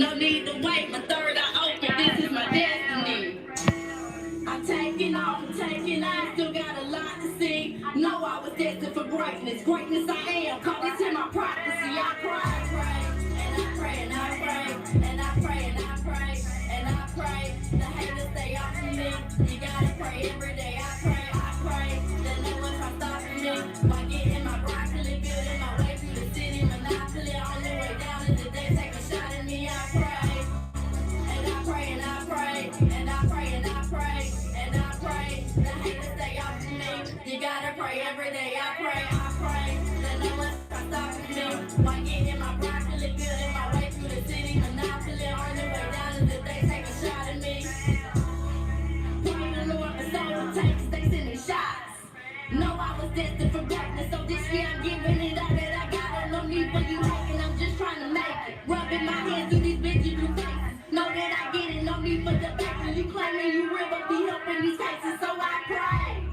No need to wait, my third eye open, this is my destiny. I'm taking off, still got a lot to see. Know I was destined for greatness, greatness I am. Call this in my prophecy. I pray, and I pray, and I pray, and I pray, and I pray, and I pray. The haters stay off of me. You gotta pray every day. I pray, that no one try stopping me. By getting my broccoli, building my way through the city, monopoly on the way down to the day. Take a shot at me. I pray, and I pray, and I pray, and I pray, and I pray. And I pray, the haters stay off of me. You gotta pray every day. I pray, that no one stop stopping me. Why getting my broccoli, building my way through the city, monopoly on the way down to the day, take a shot at me. Pray the Lord for soul takes, they sending shots. Know I was destined for greatness, so this year I'm giving it all that I got. No need for you hating, I'm just trying to make it. Rubbing my hands through these bitchy blue faces. Know that I get it, no need for debate. You claiming you real, but be helping these cases, so I pray.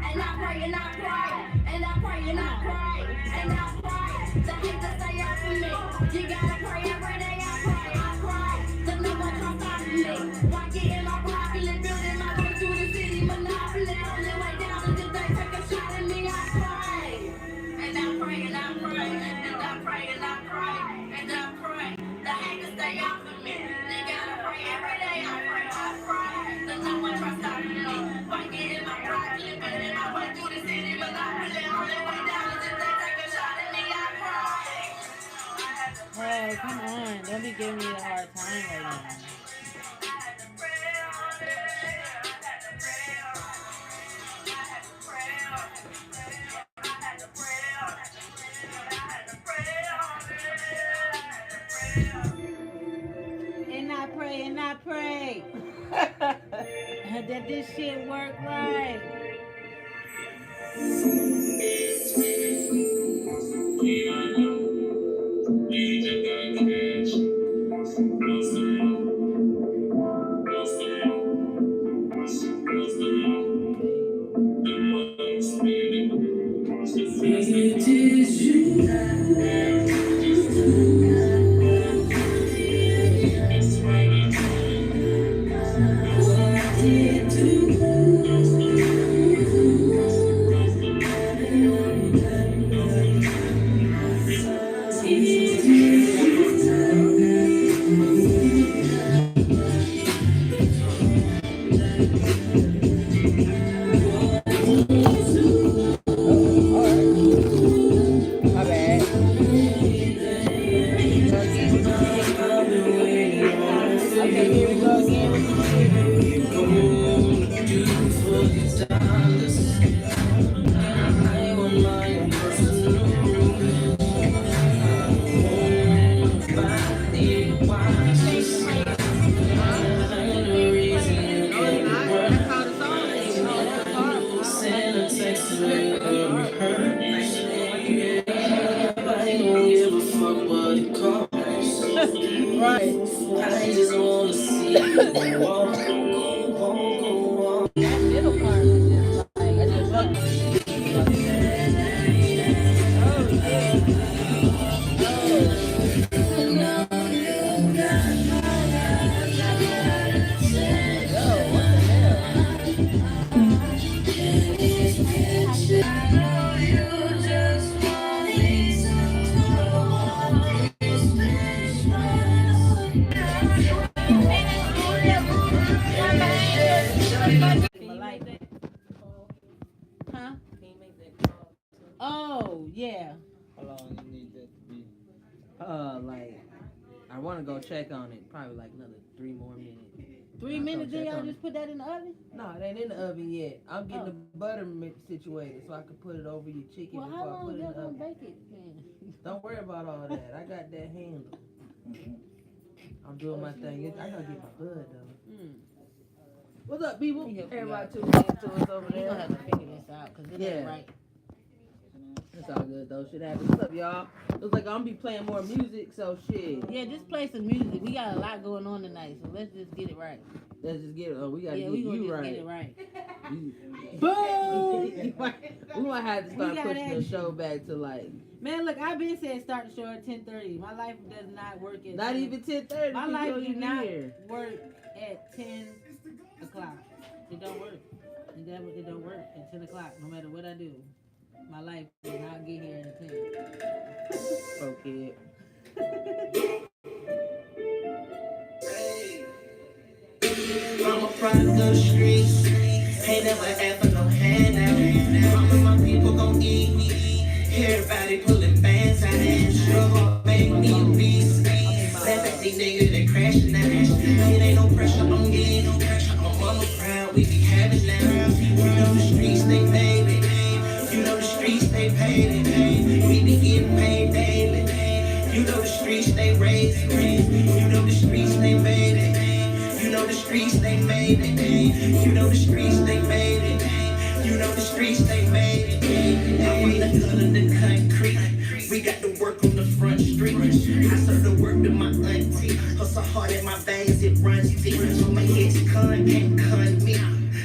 And I pray, and I pray, and I pray, and I pray, and I pray. The haters stay out for me. You gotta pray every day. I pray. The no one try stopping me. Why getting my broccoli, building my way through the city, monopoly on the way down to the day, take a shot at me. I pray, and I pray, and I pray, and I pray, and I pray, and I pray. The haters stay out for me. You gotta pray every day. I pray. The no one try stopping me. Why getting my broccoli, building my way through the city, monopoly on the way down to the day, take a shot at me. I pray. Bro, come on. Don't be giving me a hard time right now. And I pray that this shit work right. It is you. Right. I just wanna see you walk. That middle part is just like I just love it. Huh? Oh, yeah. How long you need that to be? Like, I want to go check on it. Probably like another 3 more minutes. 3 minutes, then y'all just put that in the oven? No, it ain't in the oven yet. I'm getting the butter situated so I can put it over your chicken well, before I put it in the oven. How long y'all gonna bake it then? Don't worry about all that. I got that handle. I'm doing my thing. I gotta get my blood though. What's up, people? Everybody tuning in to us over there. We're gonna have to figure this out because it ain't right. It's all good though. Shit happens. What's up, y'all? Looks like I'm gonna be playing more music, so shit. Yeah, just play some music. We got a lot going on tonight, so let's just get it right. Let's just get it. Oh, we gotta get we gonna you just right. Get it right. Boom! We might have to start pushing the show back to like. Man, look, I've been saying start the show at 10:30. My life does not work at Not 10. even 10:30. My life do not work at 10 o'clock. It don't work. It don't work at 10 o'clock. No matter what I do, my life does not get here at 10. Okay. I'm a product of the streets. Ain't never had for no handout. All of my people gon' eat me. Everybody pulling bands out. Struggle make me a beast. Laugh at these niggas that crashing out. It ain't no pressure on you. My mama proud, we be having now. You know the streets they made it. You know the streets they paid it. We be getting paid daily. You know the streets they raised it. You know the streets they made it. You know the streets they made it. You know the streets they made it. You know the streets they made it. I'm on the hood of the concrete. We got to work on the front street. I serve the work to my auntie. Hustle hard in my veins, it runs deep. So my ex-con can't con me.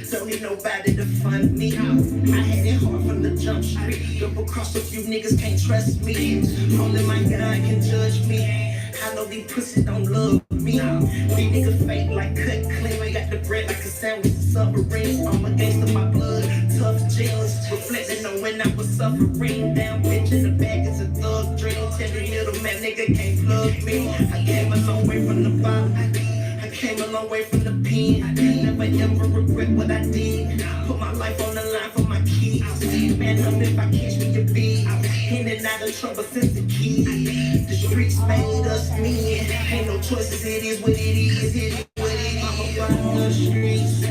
Don't need nobody to fund me. I had it hard from the jump street. Double cross a few niggas can't trust me. Only my God can judge me. I know these pussies don't love me. These niggas fake like cut clean. I got the bread like a sandwich and submarines. I'm a gangster, my blood, tough jeans. Reflecting on when I was suffering. Down bitch in the bag, it's a thug dream. Tell the middleman nigga can't plug me. I came a long way from the bottom. I came a long way from the pen. Never ever regret what I did. Put my life on the line for my kids. Man up if I catch me a beat. In and out of trouble since the kid. The streets made us men. Ain't no choices, it is what it is. It is what it is. I'm up on the streets.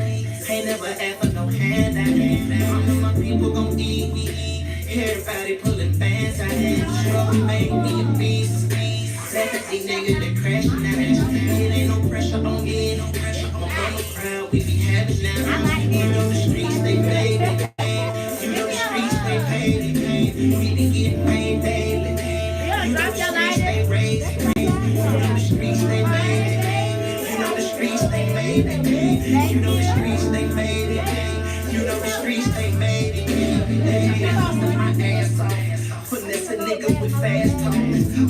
Ain't never had for no handout. All of my people gon' eat me. Everybody pulling bands out. Struggle make me a beast. Laugh at these niggas that crashing out. It ain't no pressure on me. No pressure on my crowd. We be having now. You know the streets they made it. You know the streets they paid it. We be getting paid daily. You know the streets they raised it. You know the streets they made it. You know the streets they made it. You know the streets they made it. You know the streets they made it. They hustle my ass off. Finesse a nigga with fast talk.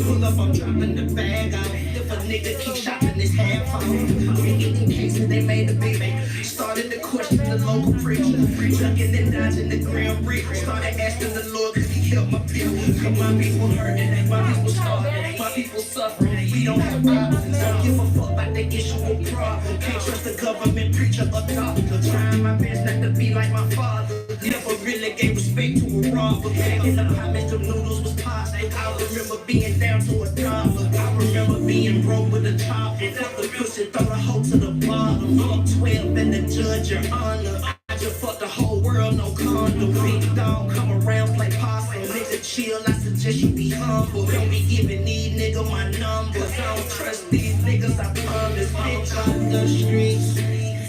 Pull up, I'm dropping the bag out. If a nigga keep shopping his half off. We getting cases, they made a baby. Started to question the local preacher. Ducking and dodging the Grand Reaper. Started asking the Lord, could he help my people? Cause my people hurting, my people starving, my people suffering. We don't have options. Don't give a fuck about the issue or problem. Can't trust the government, preacher, or doctor. Trying my best not to be like my father. Never really gave respect to a robber. Back in the comments, the noodles was pasta. I remember being down to a dollar. I remember being broke with a chopper. Fuck the pussy, throw the hoe to the bottom. Fuck 12 and the judge, your honor. I just fuck the whole world, no condom. Big dog, come around, play possum. Nigga chill, I suggest you be humble. Don't be giving these niggas my numbers. I don't trust these niggas, I promise. Bitch on the streets.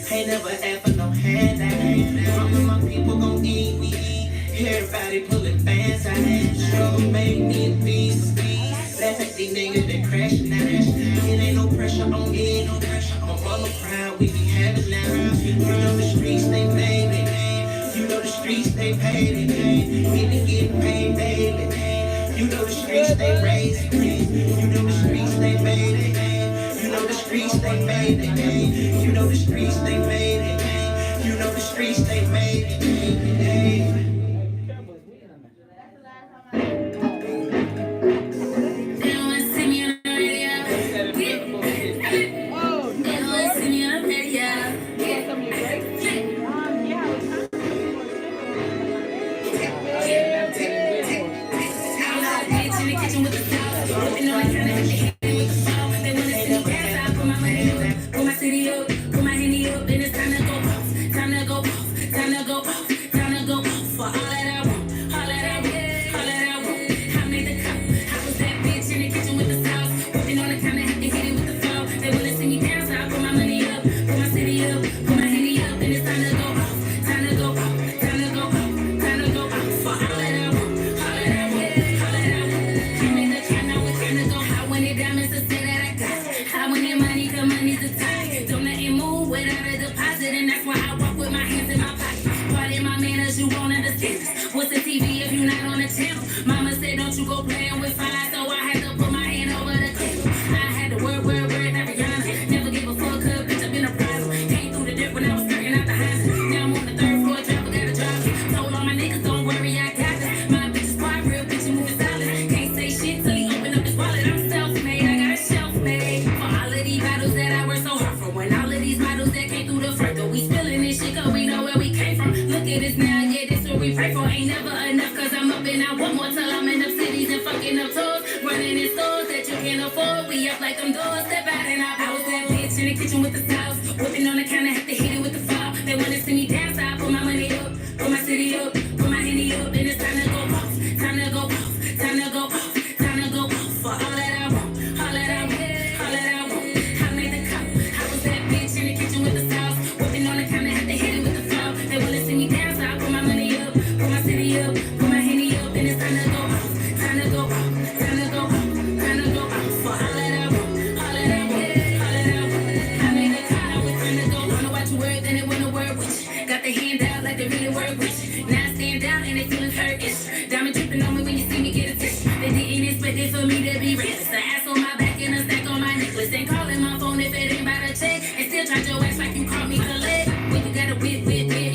Ain't never had for no handout. All of my people gon' eat me. Everybody pulling bands out. Struggle make me a beast. Laugh at these niggas that crashing out. It ain't no pressure on me. No pressure on mama proud. We be having now. You know the streets they made it. You know the streets they paid it. We be getting paid daily. You know the streets they raised it. You know the streets they made it. You know the streets they made it. You know the streets they made it. You know the streets they made it. cause you won't understand this. What's the TV if you not on the channel? Mama said don't you go playing with fire, so I had to put my hand over the cable. I had to work, Ariana. Never give a fuck, cause bitch, I've been a problem. Came through the dirt when I was starting out the house. Now I'm on the third floor, driver got a job. Told all my niggas, don't worry, I got this. My bitch is quiet, real bitch, and moving solid. Can't say shit till he open up his wallet. I'm self-made, I got a shelf made. For all of these battles that I worked so hard for. When all of these models that came through the front door, we spilling this shit cause we know where we came from. Look at this now, yeah, this what we pray for. Ain't never enough cause I'm up and I want more till I'm in up cities and fucking up tours. Running in stores that you can't afford. We up like them doors, step out and I was that bitch in the kitchen with the sauce. Whipping on the counter, have to hit it with the foul. They wanna see me down, so I put my money up, put my city up, put my henny up, and it's time to go off, time to go off, time to go off, time to go off. For all that I want, all that I want, all that I want. I made the cop, I was that bitch in the kitchen with the sauce. Whipping on the counter, have to hit it with the foul. They wanna see me down, so I put my money up, put my city up, put my henny up, and it's time to go off, time to go off, time to go off, time to go off. For all that I want, all that I want, all that I want. I made the cop, I was time to go. Wanna watch your word, then it wanna work with you. Got the hand out like they really work with you. Now I stand out and they feeling hurt-ish. Diamond dripping on me when you see me get a tissue. They didn't expect it for me to be reckless. The ass on my back and a stack on my necklace. Ain't calling my phone if it ain't about a check. And still charge your ass like you caught me collect. When you got a whip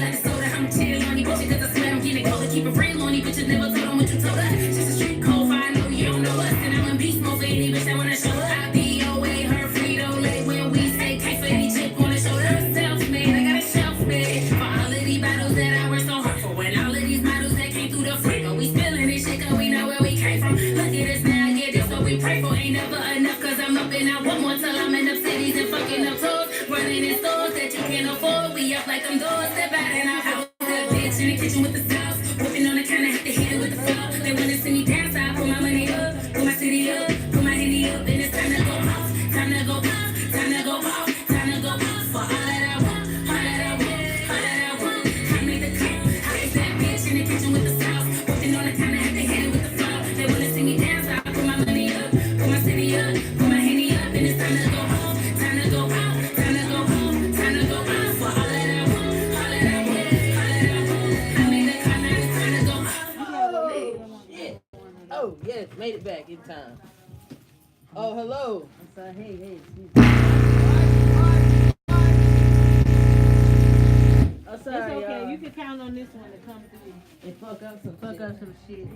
like a soda, I'm chill on these bitches cause I swear I'm getting colder. Keep it real on these bitches, never told them what you told us. She's a street cold fire, I know you don't know us. And I'm a beast mode for any bitch that wanna show up. I be away, her Frito-Lay when we say cake for any chick on the shoulder. Self-made, I got a shelf made. For all of these battles that I worked so hard for. When all of these models that came through the front door, we spilling this shit cause we know where we came from. Look at us now, yeah, this what we pray for. Ain't never enough cause I'm up and I want more till I'm in up cities and fucking up tours. Running in stores that you can't afford. We up like them doors, step out and I was that bitch in the kitchen with the sauce. Whipping on the counter, have to hit it with the foul. They wanna see me down, so I put my money up, put my city up, put my henny up, and it's time to go off, time to go off, time to go off, time to go off. For all that I want, all that I want, all that I want. I made the cut, I was that bitch in the kitchen with the sauce. Whipping on the counter, have to hit it with the foul. They wanna see me down, so I put my money up, put my city up, put my henny up, and it's time to go off, time to go off, time to go off, time to go off. For all that I want, all that I want, all that I want. I made the cut, now it's time to go off. Oh, yes, made it back in time. Oh, hello. So, hey, Oh, it's sorry, okay. You can count on this one to come through and fuck up some shit.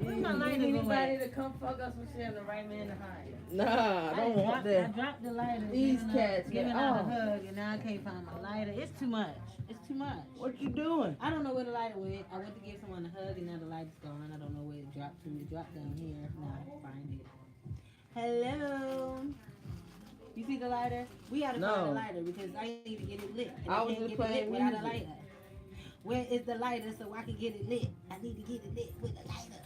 Where's my lighter Anybody going? to come fuck us with shit, the right man to hide. Nah, I don't want I that. dropped the lighter. These cats, giving man. out a Oh. hug, and now I can't find my lighter. It's too much. It's too much. What you doing? I don't know where the lighter went. I went to give someone a hug, and now the lighter's gone. I don't know where it dropped to. It dropped down here. Now I can find it. Hello. You see the lighter? We gotta No. find the lighter because I need to get it lit. And I was can't just get it lit playing without a music. lighter. Where is the lighter so I can get it lit? I need to get it lit with a lighter.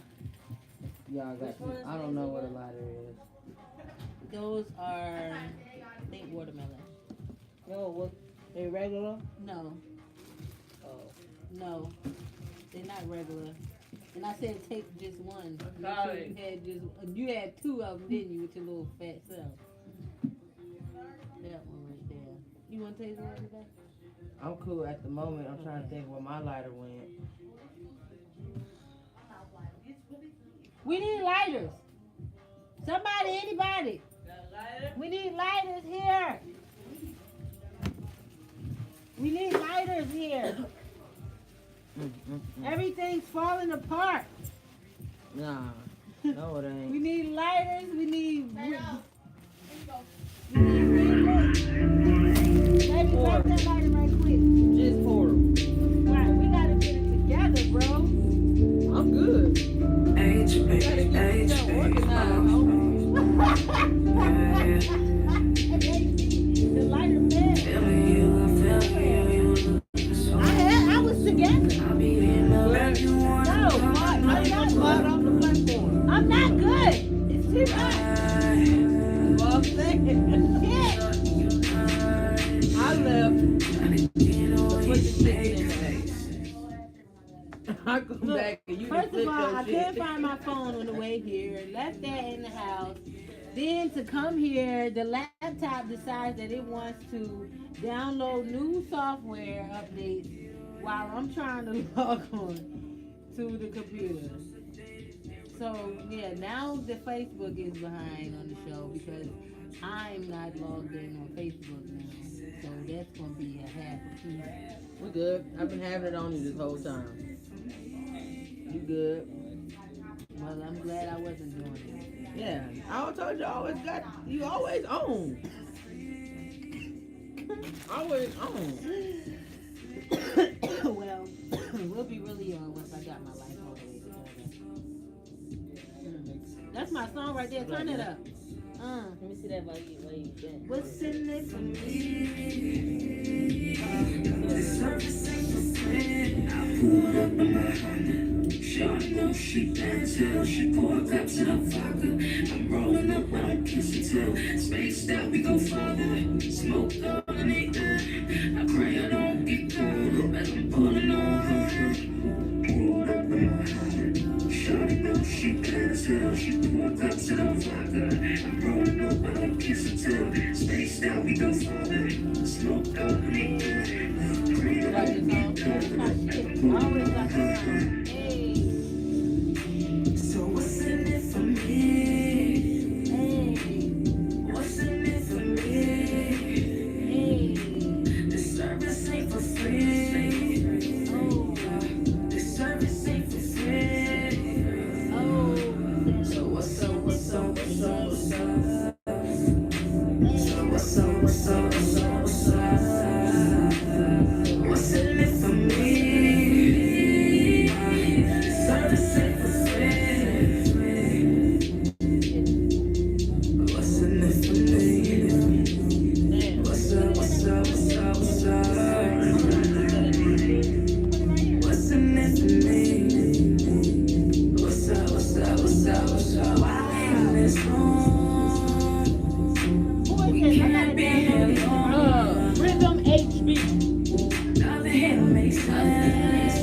Y'all got some, I don't know what a lighter is. Those are, I think, watermelon. No, what? They regular? No, Oh. no, they're not regular. And I said take just one. You Sorry. you had two of them, didn't you, with your little fat self? That one right there. You want to taste one today? I'm cool at the moment. I'm trying to think where my lighter went. We need lighters. Somebody, anybody. We need lighters here. We need lighters here. Everything's falling apart. Nah, no it We ain't. need lighters. We need. Baby, grab that lighter right quick. Just pour 'em. Right, we gotta get it together, bro. I'm good. The lighter fell. I was together. No, I'm not good. On the platform. I'm not good. It's too much. Well, I'm saying. I left to put the shit in there. I come back and you First can of flip all, your I shit. couldn't find my phone on the way here. Left that in the house. Then to come here, the laptop decides that it wants to download new software updates while I'm trying to log on to the computer. So yeah, now the Facebook is behind on the show because I'm not logged in on Facebook now. So that's gonna be a half a piece. We good. I've been having it on you this whole time. You good? Well, I'm glad I wasn't doing it. Yeah. I told you you always on. Always on. Well, we'll be really on once I got my life all the way together. That's my song right there. Turn it up. Let me see that while you dance. What's in it for me? Shawty know she bad too. She pour cups in her vodka. I'm rolling up when I'm kissing too. Spaced out, we go farther. Smoke up and they good. I pray I don't get cold as I'm pulling on her. Shawty know she bad too. She pour cups in her vodka. I'm rolling up when I'm kissing too. Spaced out, we go farther. Smoke up and they good. Pray I don't get cold. Always got the song. Hey. So what's in it for me? What's in it for me? The service ain't for free. The service ain't for free. So what's up, what's up, what's up, what's up? So what's up, what's up, what's up, what's up? What's in it for me? The service ain't for What's in it for me? What's up, what's up, what's up, what's up? What's in it for me? What's up, what's up, what's up, what's up? Why in this room? We can't be here long. Rhythm HB. Nothing here makes sense.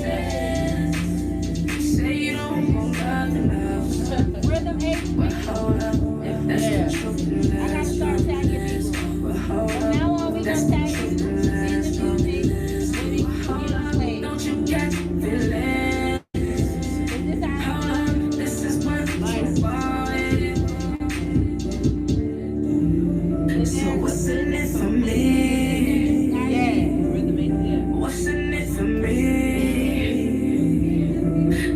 Say you don't want nothing else. Rhythm HB. But hold up, if that's the truth, then I gotta let's start go. tagging people. But hold From up, now on, we that's gonna the tag you truth, in then the let's go. music. When it Hold gets up, played. don't you get feeling? Is this how Hold up, this is what you wanted. So what's in it for me? Rhythm HB. What's in it for me?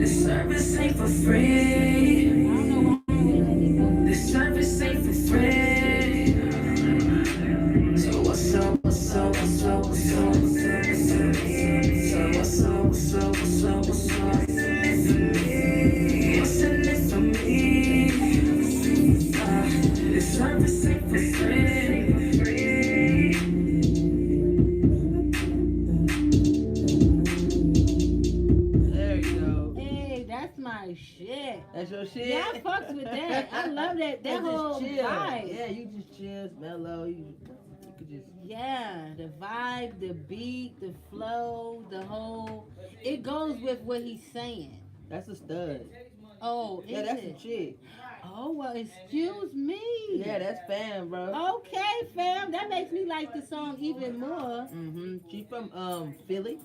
The service ain't for free. I don't know why I wouldn't let this go. The service ain't for free. So what's up, what's up, what's up, what's up, what's up, what's up? So what's up, what's up, what's up, what's up? What's in it for me? The service ain't for free. There you go. Hey, that's my shit. That's your shit? Yeah, I fucks with that. I love that You whole just chill. vibe. Yeah, you just chill, mellow. You could just. Yeah, the vibe, the beat, the flow, the whole. It goes with what he's saying. That's a stud. Oh, Yeah, is that's it? a chick. Oh, well, excuse me. Yeah, that's fam, bro. Okay, fam. That makes me like the song even more. She from Philly.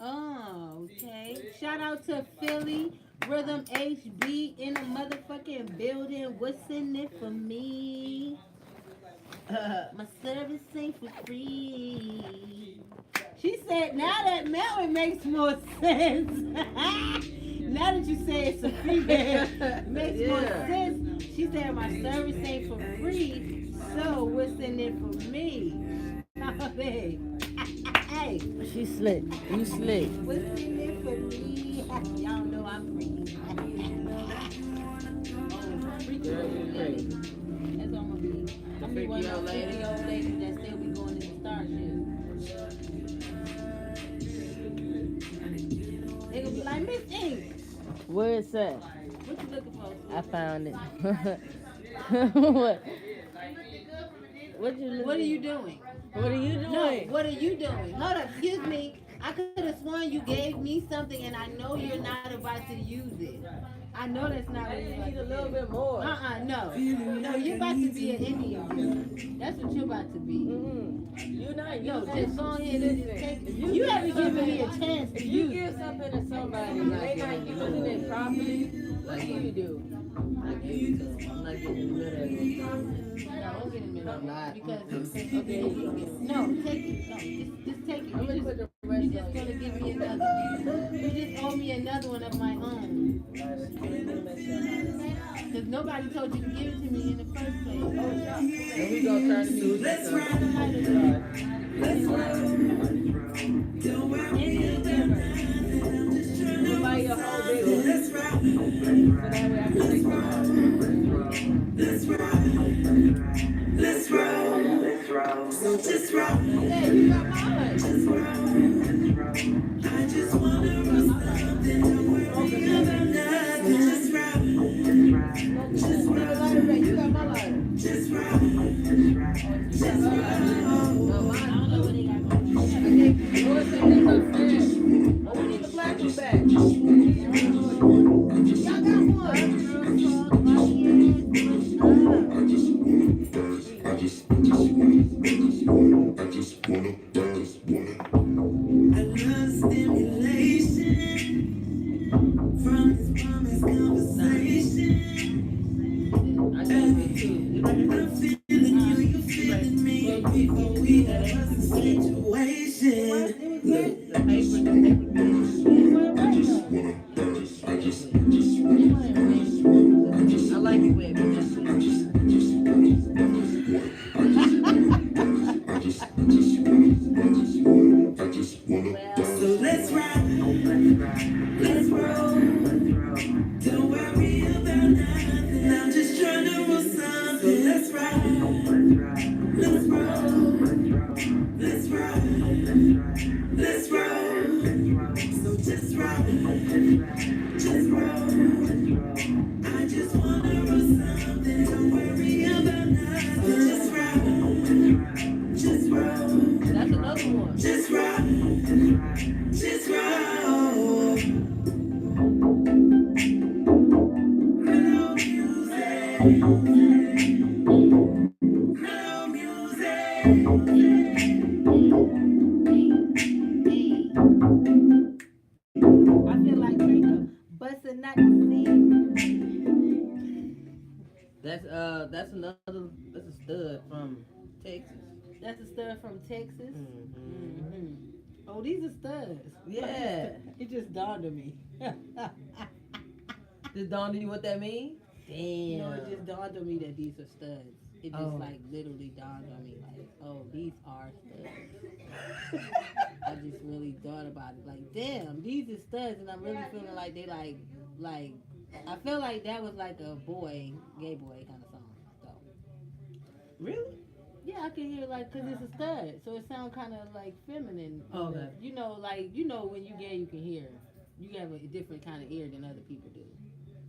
Oh, okay. Shout out to Philly. Rhythm HB in the motherfucking building. What's in it for me? My service ain't for free. She said, now that makes more sense. Now that you say it's a female, it makes more Yeah. sense. She said, my service ain't for free. So what's in it for me? Hey, hey, She slick. You slick. what's in it for me? Y'all know I'm freaky. Freaky Girl, old you lady. crazy. That's what I'm gonna be. I'm gonna be one of those freaky old ladies that still be going in the Starship. They gonna be like, Miss Ink, Where is that? what you looking for? I found it. What you looking What are you doing? What are you doing? No, what are you doing? Hold up, excuse me. I could have sworn you gave me something and I know you're not about to use it. I know that's not what you need a like. little bit more. No. No, you're about to be an Indian. That's what you're about to be. You're not. No, You just go ahead and just take If You haven't given me a chance to If you use give something to somebody and they not using it properly, what do you do? I give it to them. I'm not getting in the middle of it. No, don't get in the I'm middle. not. Because Okay, no, take it. No, just take it. I'm gonna put the You rest just on gonna you. give me another one. You just owe me another one of my own. Because nobody told you to give it to me in the first place. And we gonna turn the music Let's up. ride. Let's ride. Don't worry about nothing. I'm just trying to Buy your whole big let's ride. so that way I can take my Let's ride. Let's roll. Let's roll. So just roll. Hey, you got mine. Just roll. I just wanna run something. Don't worry about nothing. Just roll. Just Leave a lighter back. You got my lighter. Just roll. Just roll. I don't know what they got going on. I gave you one thing that's upstairs. I need the black one back. Y'all got one. I love stimulation from this promised conversation. I got it too. I'm feeling you, you feeling me. Before we have a situation. The paper. I like it wet, but that's So let's ride. Let's roll. Don't worry about nothing. I'm just trying to roll something. So let's ride. Let's roll. Let's ride. Let's roll. So just ride. Just roll. I just wanna roll something. Don't worry about nothing. So just ride. Just roll. that's another one. Just rock, just roll. Mellow music, mellow music. I feel like Draco busting not the That's that's a stud from Texas. That's a stud from Texas. Mm-hmm. Oh, these are studs. Yeah. It just dawned on me. Did Dawn you what that mean? Damn. No, it just dawned on me that these are studs. It just Oh. like literally dawned on me like, oh, these are studs. I just really thought about it. Like, damn, these are studs, and I'm really feeling like they like. I feel like that was like a gay boy kind of song. So Really? yeah, I can hear like, cause it's a stud, so it sounds kind of like feminine. Okay. You know, when you gay, you can hear. You have a different kind of ear than other people do.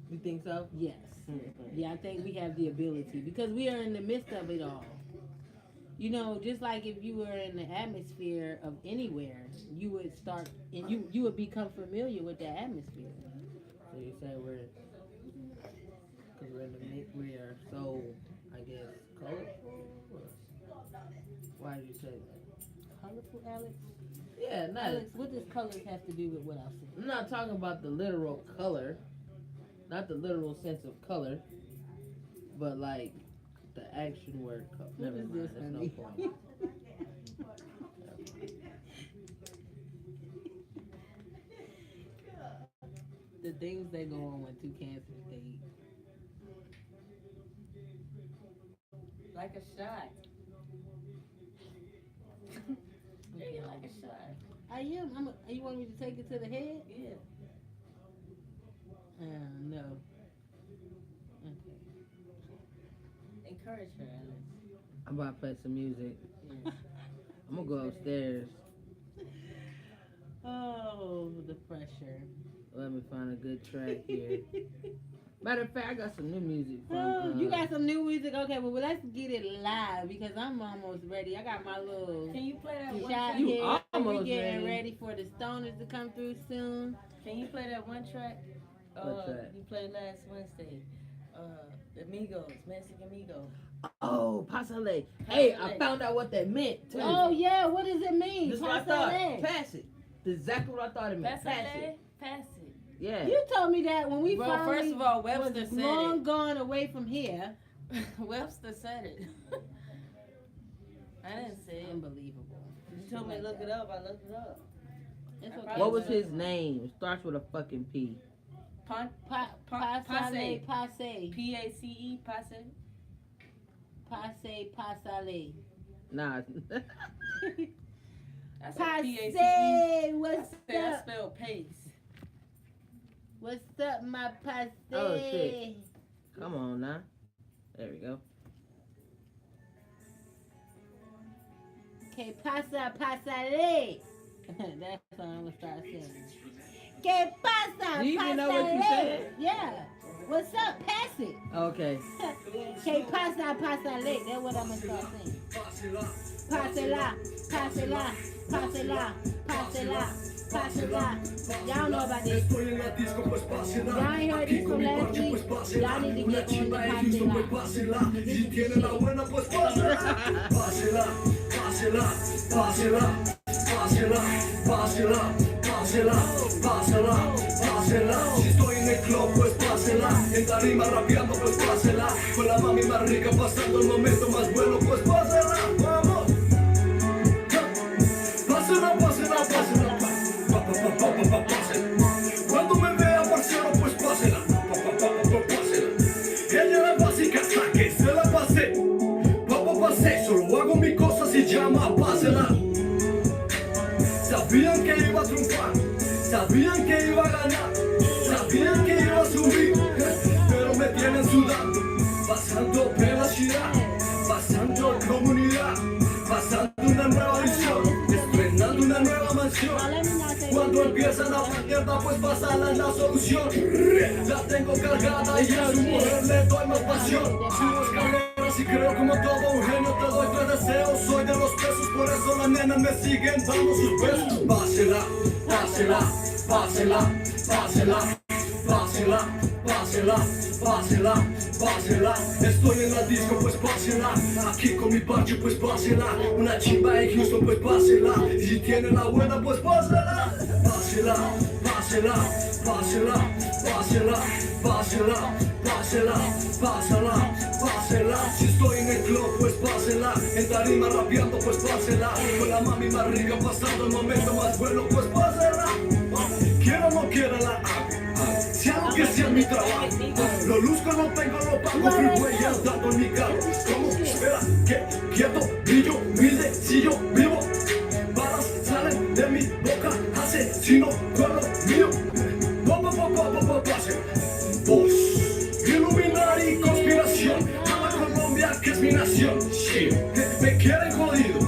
You think so? Yes. Yeah, I think we have the ability because we are in the midst of it all. You know, just like if you were in the atmosphere of anywhere, you would start and you would become familiar with that atmosphere. So you say because we're in the mix, we are so, I guess, colorful. Why did you say that? Colorful, Alex. Yeah, not. Alex, what does colors have to do with what I said? I'm not talking about the literal color, not the literal sense of color, but like the action word color. What Never is mind. this, There's no honey? point. The things that go on when two cancers date. Like a shot. Yeah, you like a shot. I am. You want me to take it to the head? Yeah. No. Okay. Encourage her, Alex. I'm about to play some music. Yeah. I'm gonna go upstairs. Oh, the pressure. Let me find a good track here. Matter of fact, I got some new music from. Oh, you got some new music? Okay, well, let's get it live because I'm almost ready. I got my little Can you play that one shot track? You here. We almost getting ready. ready for the stoners to come through soon. Can you play that one track? What's that? You played last Wednesday. The Migos, Mexican Migos. Oh, pasale. Hey, I found out what that meant too. Oh yeah, what does it mean? This is what I thought. Pasale. Pass it. That's exactly what I thought it meant. Pass Pass it. it. Pass it. Yeah. You told me that when we Well, finally first of all, Webster was said long it. gone away from here. Webster said it. I didn't say it. Unbelievable. You told me to look it up. I looked it up. It's I okay. probably What was said his it. name? It starts with a fucking P. Pasale, Passe. passe, P-A-C-E, passe. passe, pasale. Nah. I said P-A-C-E. Passe, what's I up? spelled pace. What's up, my passe? Oh, shit. Come on now. There we go. Que pasa, pasale. That's what I'm gonna start saying. Que pasa, Do you even know what you pasale? said? Yeah. What's up? Pass it. Okay. Que pasa, pasale. That's what I'm gonna start saying. Pasela, pasela, pasela, pasela, pasela. Y'all know about this. Y'all ain't heard this from last week. Y'all need to get on the pasela. Si tiene la buena, pues pásela. Pásela, pásela, pásela, pásela, pásela, pásela, pásela, pásela. Si estoy en el club, pues pásela. En tarima rapeando, pues pásela. Con la mami más rica pasando el momento más bueno, pues pásela. Vamos. Pásela, pásela, pásela. Pásela. Cuando me vea, parcero, pues pásela. Pásela. Ella la básica, saque, se la pasé. Pasé, solo hago mi cosa, se llama pásela. Sabían que iba a triunfar, sabían que iba a ganar, sabían que iba a subir, pero me tienen sudando, pasando privacidad, pasando comunidad, pasando una nueva visión, estrenando una nueva mansión. Cuando empiezan a mierda, pues pasarla es la solución. La tengo cargada y a su mujer le doy más pasión. Subo escaleras y creo como todo un genio, te doy tres deseos. Soy de los pesos, por eso las nenas me siguen dando sus besos. Pásela, pásela, pásela, pásela, pásela, pásela, pásela, pásela. Estoy en la disco, pues pásela. Aquí con mi parche, pues pásela. Una chimba en Houston, pues pásela. Y si tiene la buena, pues pásela. Pásela, pásela, pásela, pásela, pásela, pásela, pásela, pásela. Si estoy en el club, pues pásela. En tarima rapeando, pues pásela. Con la mami más rica pasando el momento más bueno, pues pásela. Quiera o no quiera la hago. Si algo que sea mi trabajo. Lo luzco, no tengo, lo pago. Freeway andando en mi carro. ¿Cómo? Espera, que quieto, brillo, humilde, si yo vivo. Balas salen de mi boca, asesino con lo mío. Pase. Voz, Illuminati, conspiración. Ama Colombia, que es mi nación. Shit, me quieren jodido.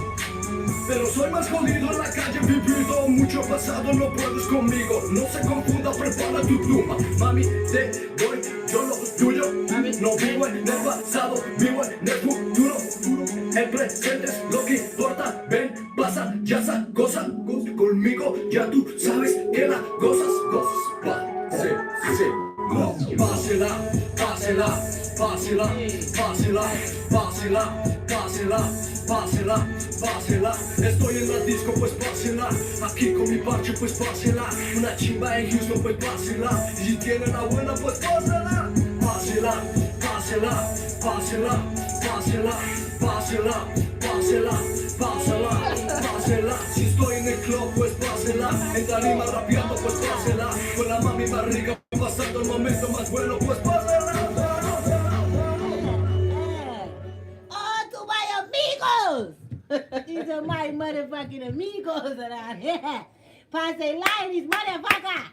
Pero soy más jodido en la calle, vivido mucho pasado, no puedes conmigo. No se confunda, prepara tu pluma. Mami, te doy yo lo tuyo. No vivo en el pasado, vivo en el futuro. El presente es lo que importa. Ven, pasa, ya esa cosa. Conmigo ya tú sabes que la gozas. Pásela, pásela, pásela, pásela, pásela, pásela, pásela, pásela. Estoy en la disco, pues pásela. Aquí con mi parche, pues pásela. Una chimba en Houston, pues pásela. Y si tiene la buena, pues pásela. Pásela, pásela, pásela, pásela, pásela, pásela, pásela, pásela. Si estoy en el club, pues pásela. En tarima rapeando, pues pásela. Con la mami más rica pasando el momento más bueno, pues pásela. Oh, to my amigos! These are my motherfucking amigos around here. Passe line, these motherfucker!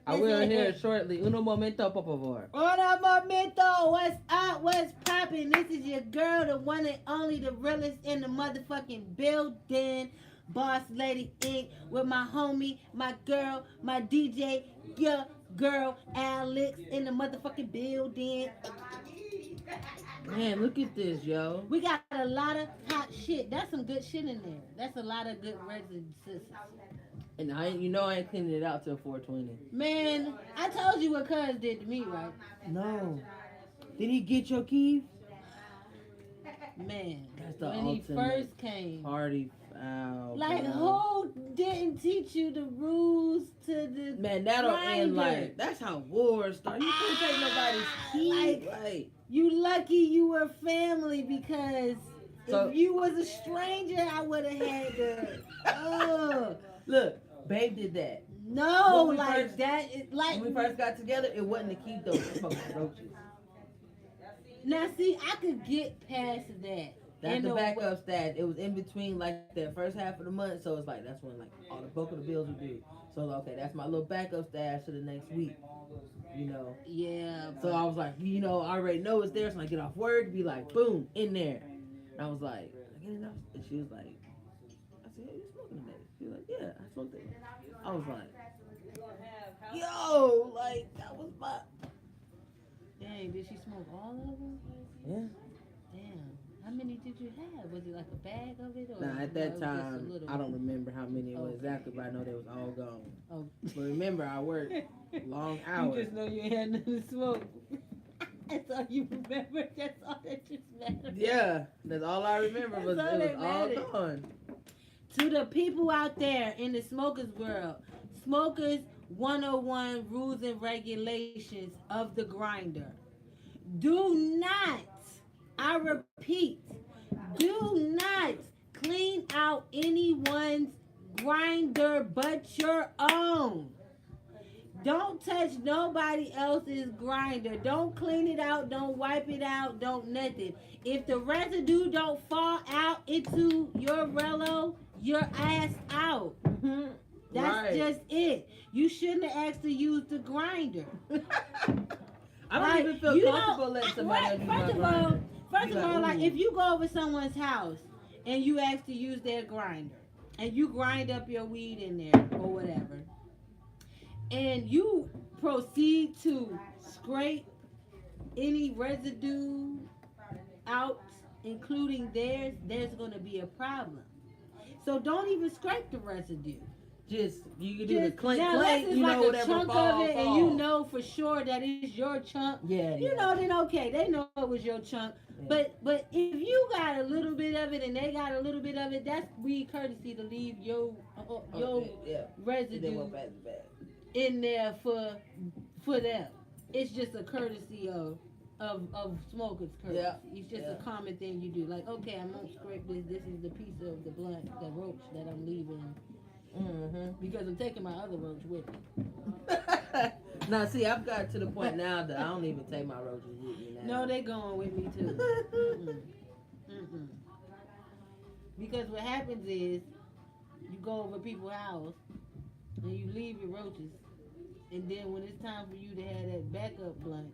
I will hear it shortly. Uno momento, por favor. Hola, momento. What's up? What's poppin'? This is your girl, the one and only, the realest in the motherfucking building. Boss Lady Inc. with my homie, my girl, my DJ, your girl, Alex in the motherfucking building. Man, look at this, yo. We got a lot of hot shit. That's some good shit in there. That's a lot of good residences. And I ain't cleaning it out till 420. Man, I told you what Cuz did to me, right? No. Did he get your keys? Man, That's the when he ultimate first came. Party foul. Like, bro. who didn't teach you the rules to the Man, that'll end grinder? like that's how wars start. You can't take nobody's key. Like, You lucky you were family because So- if you was a stranger, I would have had to. look, Babe did that. No, When we like first- that. Like When we first got together, it wasn't to keep those fucking roaches. now, see, I could get past that. That's And the the backup stash. It was in between like that first half of the month, so it's like that's when like all the bulk of the bills were due. So okay, that's my little backup stash to the next week. You know. Yeah. So I was like, I already know it's there, so I get off work, be like, boom, in there. And I was like, I get enough. And she was like, I said, hey, you smoking today? She was like, yeah, I smoked it. I was like, yo, like that was my. Dang, did she smoke all of them? Yeah. Damn. How many did you have? Was it like a bag of it? Or Nah, at was that it just a time, little? I don't remember how many it was Okay. exactly, but I know they was all gone. Oh. But remember, I worked long You hours. just know you had nothing to smoke. That's all you remember. That's all that just matters. Yeah, that's all I remember was That's all it that was all mattered. gone. To the people out there in the smokers world, smokers 101 rules and regulations of the grinder. Do not, I repeat, do not clean out anyone's grinder but your own. Don't touch nobody else's grinder. Don't clean it out. Don't wipe it out. Don't nothing. If the residue don't fall out into your Relo, your ass out. That's Right. just it. You shouldn't have asked to use the grinder. I don't Like, even feel you comfortable know, letting somebody right, else use my first grinder. of all, like, like ooh. if you go over someone's house and you ask to use their grinder and you grind up your weed in there or whatever, and you proceed to scrape any residue out, including theirs, there's going to be a problem. So don't even scrape the residue. Just you can do the clank now, clank, unless it's you like know, a whatever chunk fall, of it, fall. and you know for sure that it's your chunk. Yeah, You know, then okay, they know it was your chunk. Yeah. But if you got a little bit of it and they got a little bit of it, that's weed courtesy to leave your yeah. residue went past the bag. in there for them. It's just a courtesy of smokers courtesy. Yeah. It's just Yeah. a common thing you do. Like, okay, I'm gonna scrape this. This is the piece of the blunt, the roach that I'm leaving because I'm taking my other roach with me. Now, see, I've got to the point now that I don't even take my roaches with me now. No, they going with me too. Mm-mm. Because what happens is you go over people's house and you leave your roaches, and then when it's time for you to have that backup blunt,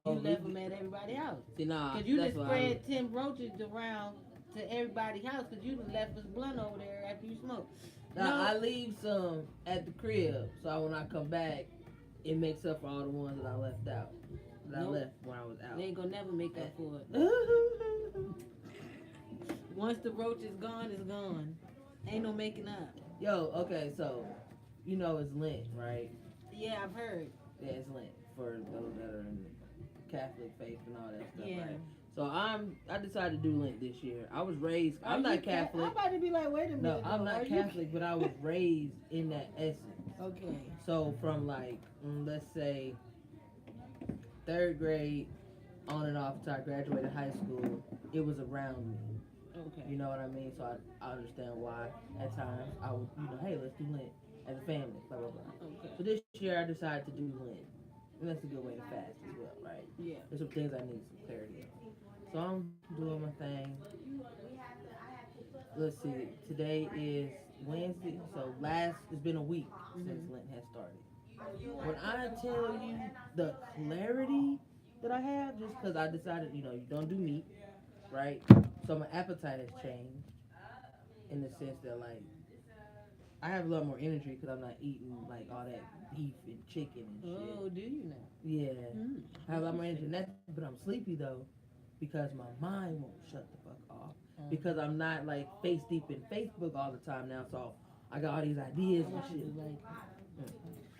you left them at everybody's house. See, nah, Because you that's just what I spread 10 roaches around to everybody's house because you done left this blunt over there after you smoke. Now, I leave some at the crib, so when I come back, it makes up for all the ones that I left out. That I Nope. left when I was out. They ain't gonna never make up for it. Once the roach is gone, it's gone. Ain't no making up. Yo, okay, so you know it's Lent, right? Yeah, I've heard. Yeah, it's Lent for those that are in the Catholic faith and all that stuff, Yeah. right? So I decided to do Lent this year. I was raised. Are I'm you not Catholic. I'm about to be like, wait a minute. No, I'm though. Are not you- Catholic, but I was raised in that essence. Okay. So from like, let's say, 3rd grade on and off until I graduated high school, it was around me. Okay. You know what I mean? So I understand why at times I would, hey, let's do Lent as a family, blah, blah, blah. Okay. So this year I decided to do Lent. And that's a good way to fast as well, right? Yeah. There's some things I need some clarity on. So I'm doing my thing. Let's see, today is Wednesday, so it's been a week since Lent has started. When I tell you the clarity that I have, just because I decided, you don't do meat, right? So my appetite has changed in the sense that, like, I have a lot more energy because I'm not eating, like, all that beef and chicken and shit. Oh, do you now? Yeah. Mm. I have a lot more energy than that, but I'm sleepy though because my mind won't shut the fuck off because I'm not like face deep in Facebook all the time now. So I got all these ideas I and want to shit. like,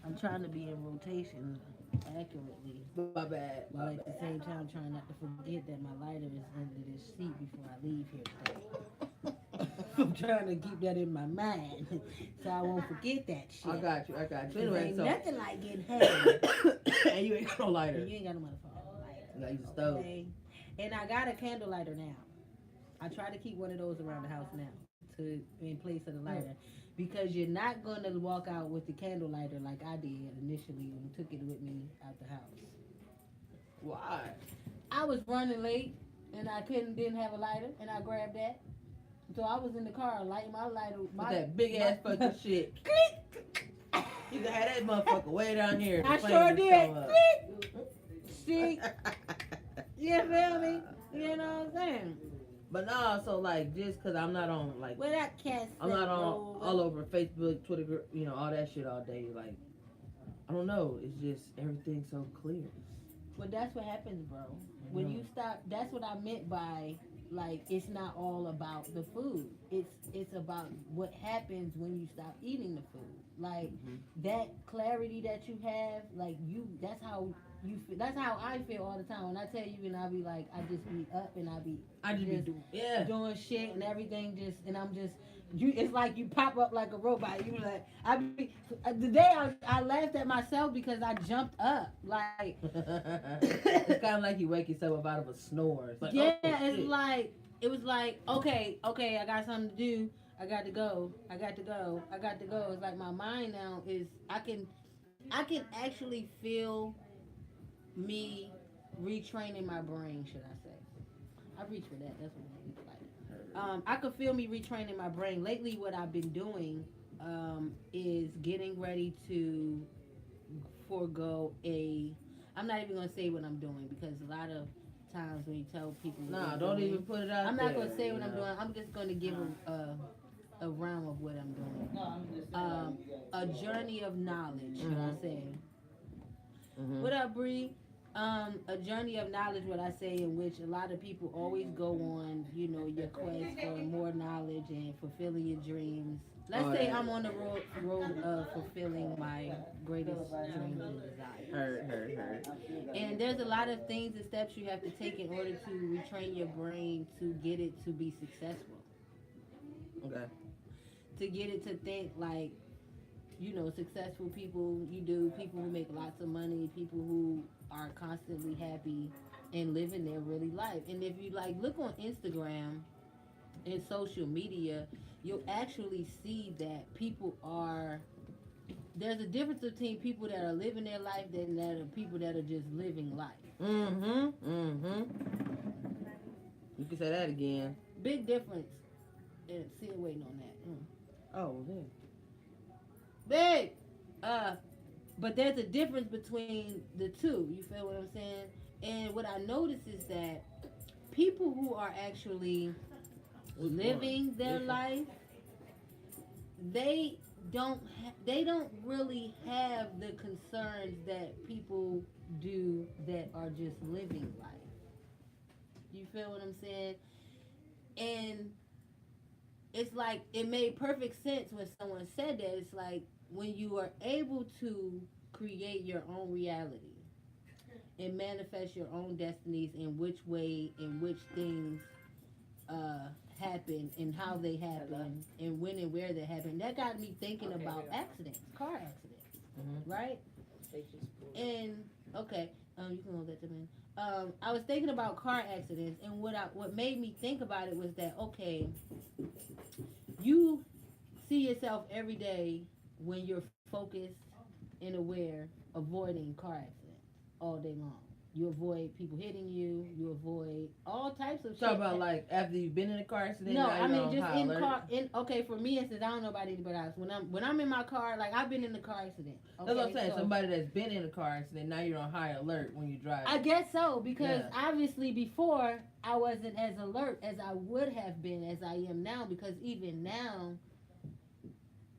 I'm trying to be in rotation accurately. My bad. While My at the bad. same time trying not to forget that my lighter is under this seat before I leave here today. I'm trying to keep that in my mind so I won't forget that shit. I got you. I got you. 'Cause Anyway, ain't so nothing like getting heavy. and you ain't got no lighter. And you ain't got no motherfucking lighter. You gotta use a stove. Okay? And I got a candle lighter now. I try to keep one of those around the house now to in place of the lighter. Because you're not gonna walk out with the candle lighter like I did initially and took it with me out the house. Why? I was running late and I didn't have a lighter and I grabbed that. So I was in the car lighting my lighter. With that big ass fucking shit. You can have that motherfucker way down here. I The sure flames did. come up. See, you feel me? You know what I'm saying? But nah, so like just cause I'm not on like Well, that cat. I'm not on all over Facebook, Twitter, you know, all that shit all day. Like I don't know. It's just everything's so clear. But that's what happens, bro. When you stop, that's what I meant by like it's not all about the food. It's about what happens when you stop eating the food. Like that clarity that you have, like that's how you feel. That's how I feel all the time. When I tell you, and I be like, I just be up and I just be doing shit and everything, and I'm just. It's like you pop up like a robot. You be like, the day I laughed at myself because I jumped up. Like, it's kind of like you wake yourself up out of a snore. It's like, yeah, oh, it's shit. like, it was like, okay, I got something to do. I got to go. It's like my mind now is, I can actually feel me retraining my brain, should I say. I reach for that. That's what it looks like. I could feel me retraining my brain. Lately, what I've been doing is getting ready to forego I'm not even going to say what I'm doing because a lot of times when you tell people Nah, don't even put it out I'm there. not going to say what I'm doing. I'm just going to give a realm of what I'm doing. A journey of knowledge, should I say. What up, Bree? A journey of knowledge, what I say, in which a lot of people always go on, you know, your quest for more knowledge and fulfilling your dreams. Let's say I'm on the road of fulfilling my greatest dreams and desires. Heard. And there's a lot of things and steps you have to take in order to retrain your brain to get it to be successful. Okay. To get it to think like, you know, successful people, people who make lots of money, people who are constantly happy and living their really life. And if you like look on Instagram and social media, you'll actually see that there's a difference between people that are living their life than that are people that are just living life. You can say that again. Big difference. And still waiting on that. Oh, then. Big. But there's a difference between the two. You feel what I'm saying? And what I notice is that people who are actually living their life, they don't really have the concerns that people do that are just living life. You feel what I'm saying? And it's like it made perfect sense when someone said that. It's like when you are able to create your own reality and manifest your own destinies in which way and which things happen and how they happen and when and where they happen. That got me thinking about accidents, car accidents, right? And you can hold that to me. I was thinking about car accidents, and what made me think about it was that you see yourself every day when you're focused and aware, avoiding car accidents all day long. You avoid people hitting you. You avoid all types of shit. Talk about like after you've been in a car accident. No, now I you're mean on just high in alert. car. For me, instance, I don't know about anybody else. When I'm in my car, like I've been in a car accident. That's what I'm saying. so- Somebody that's been in a car accident, now you're on high alert when you drive. I guess so, because Yeah. obviously before I wasn't as alert as I would have been as I am now, because even now,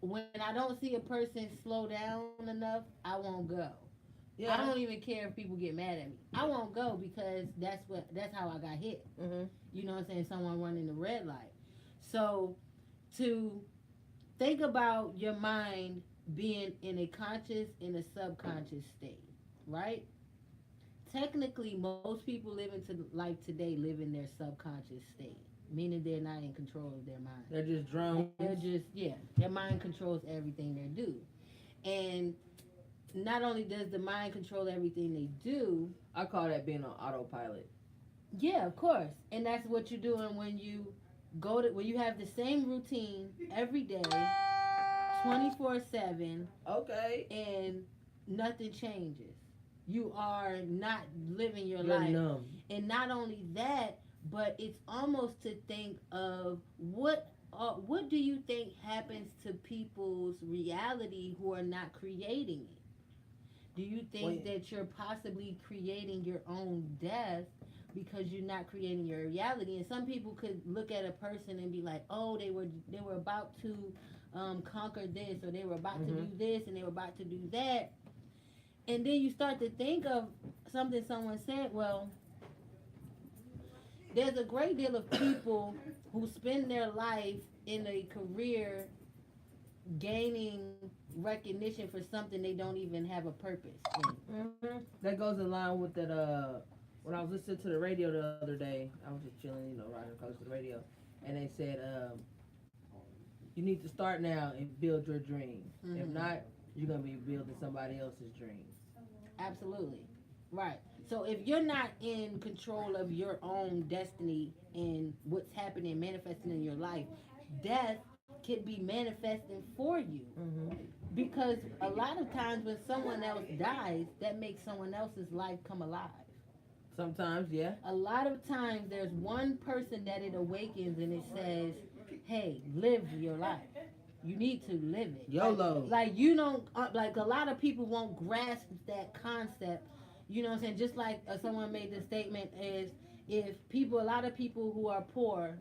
when I don't see a person slow down enough, I won't go. Yeah. I don't even care if people get mad at me. I won't go because that's how I got hit. Mm-hmm. You know what I'm saying? Someone running the red light. So to think about your mind being in a conscious and a subconscious state, right? Technically, most people living to life today live in their subconscious state, meaning they're not in control of their mind. They're just drones. They're just, yeah, their mind controls everything they do. And not only does the mind control everything they do, I call that being on autopilot. yeah, of course. And that's what you're doing when you when you have the same routine every day, 24/7, Okay. and nothing changes. You are not living your You're life. numb. And not only that, but it's almost to think of what do you think happens to people's reality who are not creating it? Do you think that you're possibly creating your own death because you're not creating your reality? And some people could look at a person and be like, oh, they were about to conquer this, or they were about to do this, and they were about to do that. And then you start to think of something someone said, well, there's a great deal of people who spend their life in a career gaining recognition for something they don't even have a purpose in. That goes in line with that. When I was listening to the radio the other day, I was just chilling, riding close to the radio, and they said, you need to start now and build your dream. If not, you're gonna be building somebody else's dream. Absolutely. Right. So if you're not in control of your own destiny and what's happening, manifesting in your life, death could be manifesting for you. Because a lot of times when someone else dies, that makes someone else's life come alive. Sometimes, yeah. A lot of times there's one person that it awakens and it says, hey, live your life. You need to live it. YOLO. Like you don't, like a lot of people won't grasp that concept. You know what I'm saying? Just like someone made the statement is, if a lot of people who are poor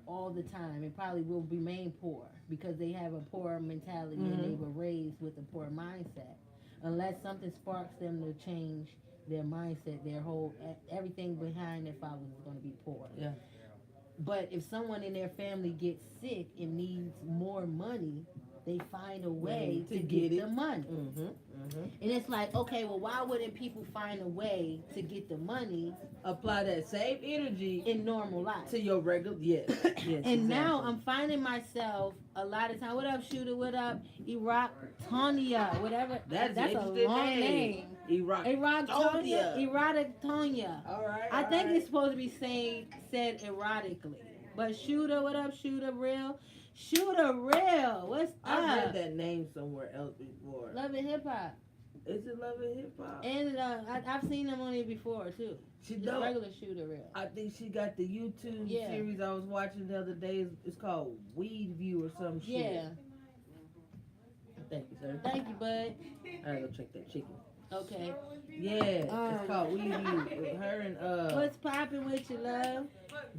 all the time and probably will remain poor because they have a poor mentality and they were raised with a poor mindset. Unless something sparks them to change their mindset, their whole, everything behind their fathers is going to be poor. Yeah. But if someone in their family gets sick and needs more money, they find a way to get the money. And it's like, okay, well, why wouldn't people find a way to get the money? Apply that same energy in normal life to your regular, yes. And now I'm finding myself a lot of time. What up, Shooter? What up, Iraq Tonya? Whatever. That's a long name. Iraq Tonya. Tonya. All right. I think it's supposed to be said erotically. But Shooter, what up, Shooter? Real. Shooter Real, what's up? I've heard that name somewhere else before. Love and Hip Hop. Is it Love and Hip Hop? And I've seen them on it before too. She Just don't. regular Shooter Real. I think she got the YouTube series I was watching the other day. It's called Weed View or some shit. Yeah. Thank you, sir. Thank you, bud. I gotta go check that chicken. Okay. Yeah, it's called Weed View. With her and What's popping with you, love?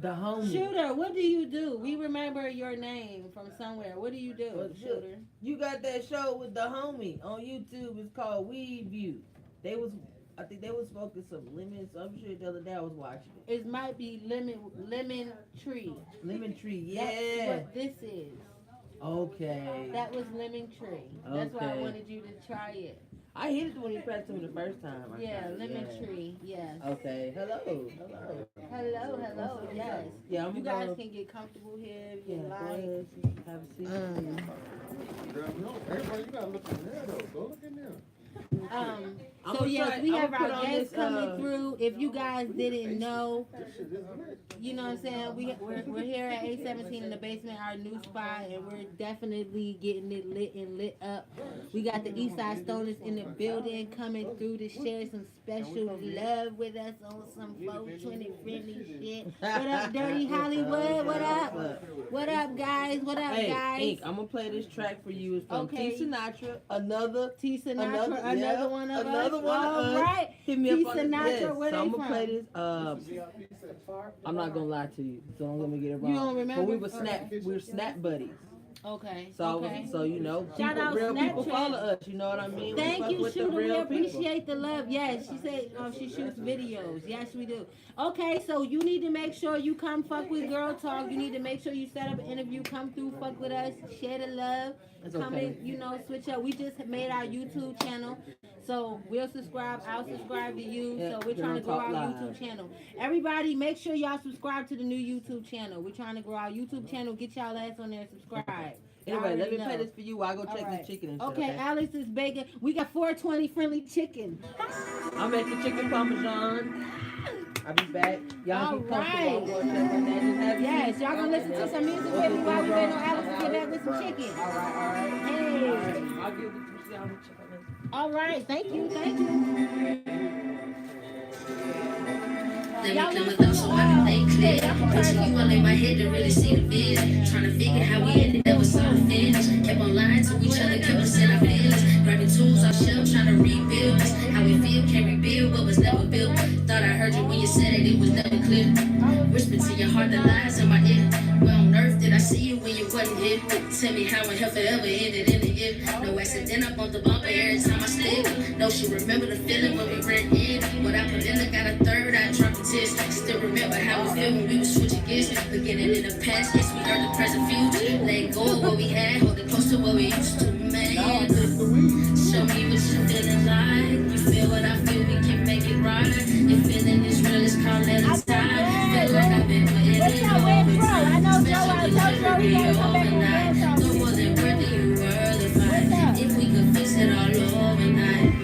the homie. Shooter, what do you do? We remember your name from somewhere. What do you do, Well, Shooter? You got that show with the homie on YouTube. It's called Weed View. I think they was smoking some lemon, some shit the other day. I was watching it. It might be lemon tree. Lemon Tree, yeah. That's what this is. Okay. That was lemon tree. That's why I Okay. wanted you to try it. I hit it when you pressed him the first time. Lemon tree. Yes. Okay. Hello. Hello. Yes. Yeah, You guys can get comfortable here if you go like. ahead. Have a seat. Girl, no, everybody, you gotta look in there though. Go look in there. I'm So gonna yes, try- we I'm have gonna our put on guests this, coming through. If you guys didn't know, This shit is lit. you know what I'm saying? We're here at 817 in the basement, our new spot, and we're definitely getting it lit and lit up. We got the Eastside Stoners in the building coming through to share some special love with us on some 420 friendly shit. What up, Dirty Hollywood? What up? What up, guys? What up, Hey, guys? Ink, I'm gonna play this track for you. It's from Okay. T. Sinatra. Another T. Sinatra, another one of us. another one of All us. right. Hit me T. up on the Sinatra, list. where So they I'm from? gonna play this. I'm not gonna lie to you, so I'm gonna get it wrong. You don't remember? But we were snap buddies. Okay. So, Okay. so you know, Shout out real people Snapchat. follow us. You know what I mean? We Thank fuck you, with the Shooter. We real people. appreciate the love. Yes, she said she shoots videos. Yes, we do. Okay, so you need to make sure you come fuck with Girl Talk. You need to make sure you set up an interview. Come through, fuck with us, share the love. It's Come okay. in, switch up. We just made our YouTube channel. So we'll subscribe. I'll subscribe to you. Yeah, so we're trying to grow Talk our Live. YouTube channel. Everybody, make sure y'all subscribe to the new YouTube channel. We're trying to grow our YouTube channel. Get y'all ass on there and subscribe. Y'all Anyway, let already me know. play this for you while I go check All right. this chicken and shit. Okay, Alex is baking. We got 420 friendly chicken. I'm making chicken parmesan. I'll be back. Y'all All keep comfortable. right. I'm going to check my daddy's happy. Yes, y'all gonna listen to some music with me while we wait on Alex to get back with some chicken. All right. Hey. I'll give it to you. I'll check on this. All right, thank you. Let me clear my thoughts so I can think clear. Picture you all in my head to really see the vision. Trying to figure how we ended up with something finished. Kept on lying to each other, kept us in our feelings. Grabbing tools off shelf, trying to rebuild this. How we feel, can't rebuild what was never built. Thought I heard you when you said it was never clear. Whisper to your heart the lies in my ear. Where on earth did I see you when you wasn't here? Tell me how and hell forever ended in the year. No accident, I bumped the bumper every time I slid. No, she remember the feeling when we ran in. What I put in, I got a third eye dropping tears. Still remember how we feel when we was switching gears. Beginning in the past, yes, we heard the present future. Let go of what we had, hold it close to what we used to, man. Show me what you feeling like. You feel what I feel, we can make it right. If feeling is real, it's called let it die. Feel like I've been putting What's it your all red the pro? I time. know Joe. Special I told Joe delivery we gotta come back on overnight. dance off. No wasn't worthy, you were the What's fight. up? If we could fix it all overnight, we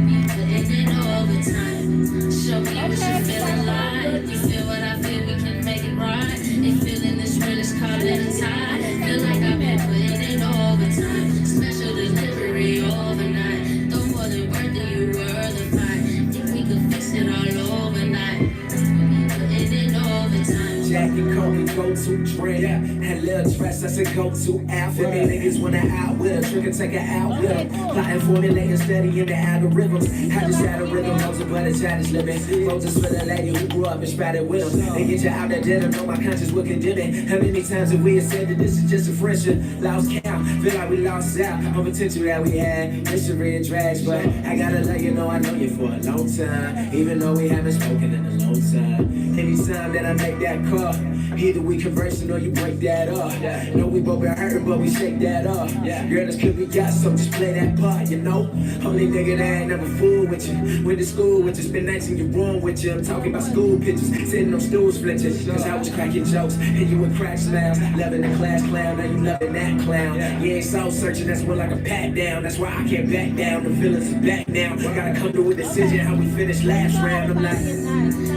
be putting in overtime. Show me what you feeling like. You feel what I feel, we can make it right. If feeling is real, it's called let it tie. Feel like I've been putting in overtime. Special delivery overnight. No more than worthy, you were the fight. If we could fix it all overnight, we be putting in overtime. Jackie Kobe go-to drink. And little dress, that's a go-to outfit. Me niggas wanna out with a trick and take it out with them. Plotting, formulating, steady in the algorithms. I just had a rhythm, loads of brothers childish living. Voters for the lady who grew up and sprouted with them. They get you out that dinner, know my conscience will condemn it. How many times have we said that this is just a friendship? Lost count, feel like we lost out on potential that we had. Mystery and drags, but I gotta let you know I know you for a long time. Even though we haven't spoken in a long time. Anytime that I make that call, either we conversing or you break that off. Know we both been hurting, but we shake that off. Girl, this could be got, so just play that part, you know. Only nigga that ain't never fool with you. Went to school with you, spent nights in your room with you. I'm talking about school pictures, sitting on stools flinching. Cause I was cracking jokes, and you would crack smiles. Loving the class clown, now you loving that clown. You ain't soul searching, that's more like a pat down. That's why I can't back down, the feelings are back now. Gotta come to a decision how we finish last round. I'm like,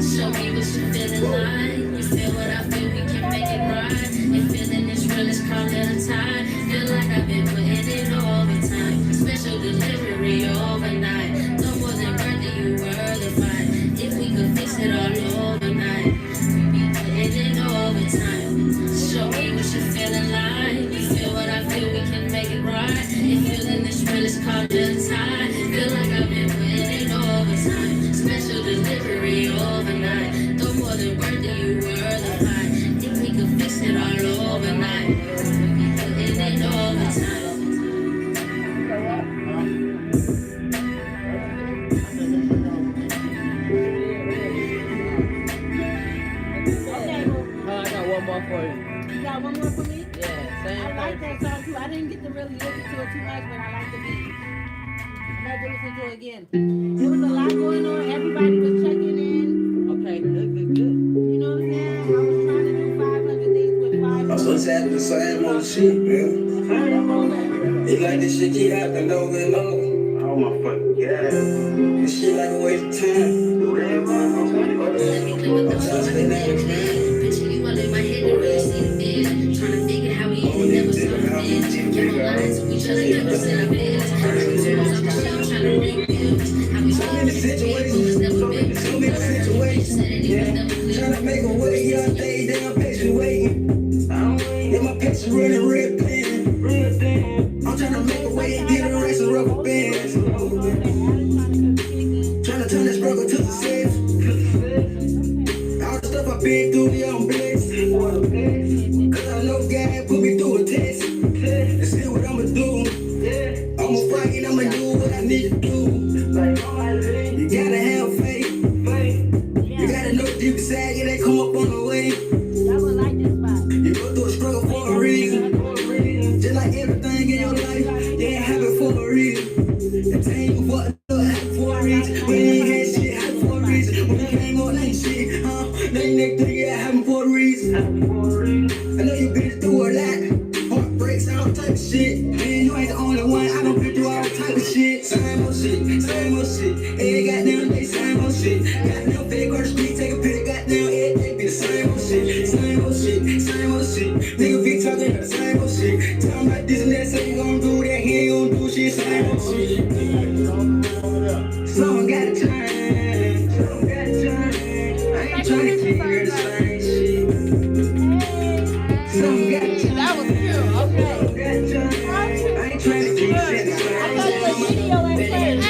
Show me what you feeling like. You feel what I feel, we can make it right. If feeling is real, it's called let it tie. Feel like I've been putting in overtime. Special delivery overnight. No more than worthy, you were the fight. If we could fix it all overnight, we be putting in overtime. Show me what you feeling like. You feel what I feel, we can make it right. If feeling is real, it's called let it tie. Feel like I've been putting in overtime. Special delivery overnight. No more than worthy, you were the fight. If we could fix it all overnight, we be putting in overtime. Okay, I got one more for you. you got one more for me? Yeah, same I like thing. that song too. I didn't get to really listen to it too much, but I like the beat. I'm about to listen to it again. There was a lot going on. Everybody was checking in. Okay, good. You know what I'm saying? I was trying to do 500 things with 500. I'm so tired of the same old shit, man. It's like this shit keep happening over and over. Oh my fucking god. This shit like a waste of time. Let me clear my thoughts so I can think clear. Picture you all in my head to really see the vision. Trying to figure how we ended up with something finished. Kept on lying to each other, kept us in our feelings. Grabbing tools off the shelf, trying to rebuild this. How we feel, can't rebuild what was never built. So many situations. Said it was never clear. Trying to make a way, y'all stay down, patient waiting. Yeah, my patience running red pen. I'm trying to make a way and get a race of rubber bands. Trying to turn that struggle to success. All the stuff I've been through, yeah, I'm blessed. Cause I know God put me through a test. Nigga be talking the same old shit. Talking about this and that, say you gon' do that, he ain't gon' do shit, same old shit. Someone gotta change. Someone gotta change. I ain't tryna keep hearing the same shit. Someone gotta change. That was cute. Okay. Someone gotta change. I ain't tryna keep saying the same shit.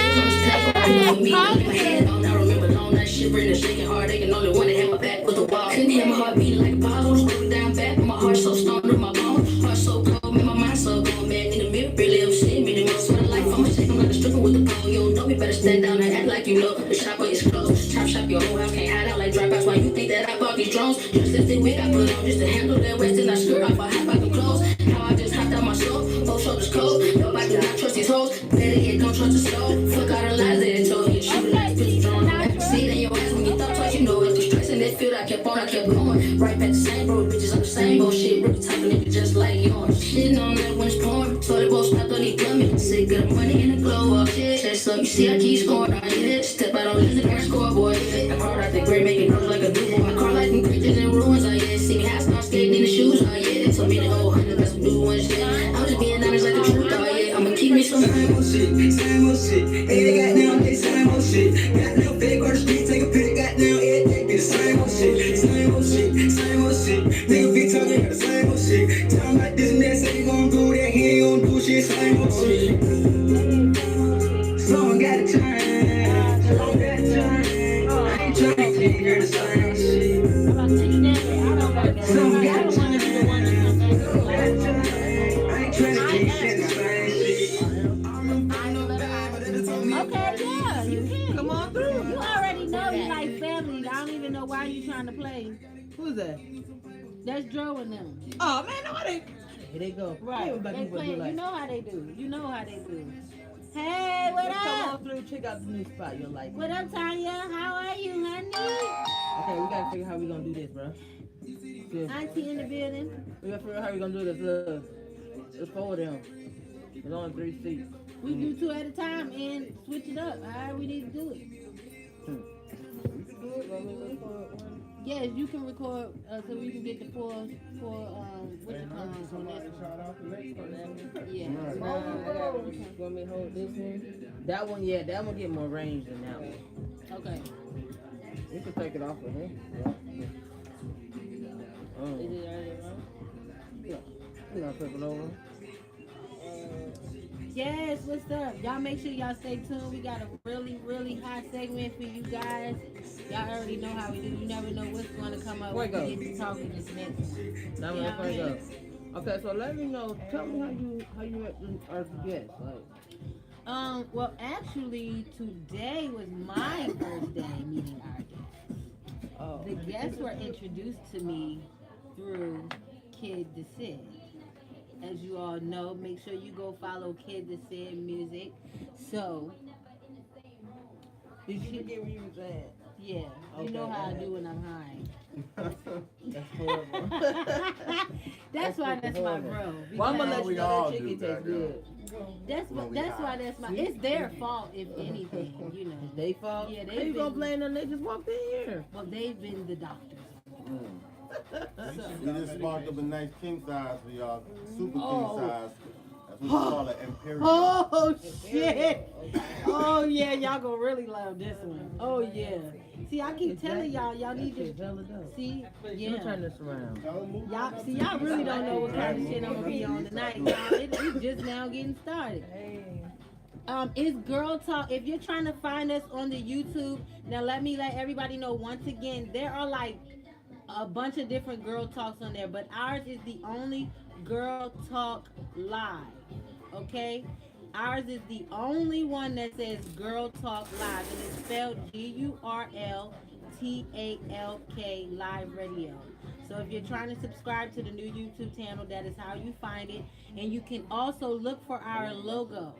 I remember long night shivering and shaking hard, they can only want to hit my back with the wall. Couldn't hear my heart beating like a bottle, screwing down back, but my heart so stoned to my bones. Heart so cold, man, my mind so gone, man. In the mirror, barely ever seen me. The most of the life, I'ma take 'em like a stripper with the pole. You don't know me, better stand down and act like you know. The shop is closed, chop shop, your whole house can't hide out like dropouts. Why you think that I bought these drones? Just lifted wig I put on just to handle that west, and I skirt off, I hop out the clothes. How I just hopped out my soul, both shoulders cold. Nobody do not trust these hoes, better yet, don't trust the soul. Fuck all the lies they told you, shoot a nice pistol drawn. See it in your ass when you thought twice, you know it's the stress in that field. I kept going, right back to same bro, bitches on the same bullshit, really type of nigga just like yours. Shitting on that when it's pouring, toilet bowl snapped on these gummies. Sick of the money in the glow up, shit. Chest up, you see I keep scoring, I hit it. Step out on listen and scoreboard, yeah. I crawled out the grave, making noise like a newborn. I crawl like them creatures in ruins, oh yeah. See me half start skating in the shoes, oh yeah. They told me to go 100, got some new ones, yeah. I'm just being honest like the truth, oh yeah. I'ma keep me some Same old shit, same old shit. Hey, goddamn, they same old shit. Goddamn, fake on the street, take a pic, goddamn, every day be the same old shit, same old shit, same old shit. Nigga be talking the same old shit. Talking about this and that, say you gon' do that, he ain't gon' do shit, same old shit. Someone gotta change, someone gotta change. I ain't tryna keep hearing the same shit. Someone gotta change, someone gotta change. I ain't tryna keep saying the same shit. Okay, yeah, you can. Come on through. You already know you like family. I don't even know why you trying to play. Who's that? That's Dro and them. Oh man, no, they. Here they go. Right. Everybody They people do playing. like. You know how they do. You know how they do. Hey, what Come up? on through, check out the new spot you'll like. What up, Tanya? How are you, honey? Okay, we gotta figure out how we gonna do this, bro. Yeah. Auntie in the building. We gotta figure out how we gonna do this. Look, there's 4 of them. There's only 3 seats. We do 2 at a time and switch it up. However we need to do it. Yes, you can record so we can get the four what's it called on this. Yeah. Want me to hold this one? That one, yeah, that one get more range than that one. Okay. You can take it off of him. Is it already wrong? Yeah. You gotta flip it over. Yes, what's up? Y'all make sure y'all stay tuned. We got a really, really hot segment for you guys. Y'all already know how we do. You never know what's going to come up. Where it go? We get to talking this next one. Now Yeah, let's go. Okay, so let me know. Tell me how you are guest. Like, Well, actually, today was my first day meeting our guests. oh, The guests were introduced to me through Kid the Sid. As you all know, make sure you go follow Kid the Sid Music. So, did you get what you were saying? yeah, you Okay, know how I go ahead. do when I'm high. That's horrible. That's why that's my horrible. bro. Well, I'm gonna because let you know that chicken tastes good. That's why that's my. It's their fault if anything, you know. It's they fault? Yeah, How they've you gonna been- blame them? They just walked in here. Well, they've been the doctors. We just sparked up a nice king size for y'all, super Oh. king size. That's what we call it, imperial. Oh shit! Oh yeah, y'all gonna really love this one. Oh yeah. See, I keep telling y'all need That shit to hella dope. see. Let me Yeah. turn this around. Y'all see, y'all really don't know what kind of shit I'm gonna be on tonight. Y'all, it's just now getting started. It's Girl Talk. If you're trying to find us on the YouTube, now let everybody know once again, there are like a bunch of different Girl Talks on there, but ours is the only Girl Talk Live. Okay? Ours is the only one that says Girl Talk Live, and it's spelled GURLTALK Live Radio. So if you're trying to subscribe to the new YouTube channel, that is how you find it. And you can also look for our logo.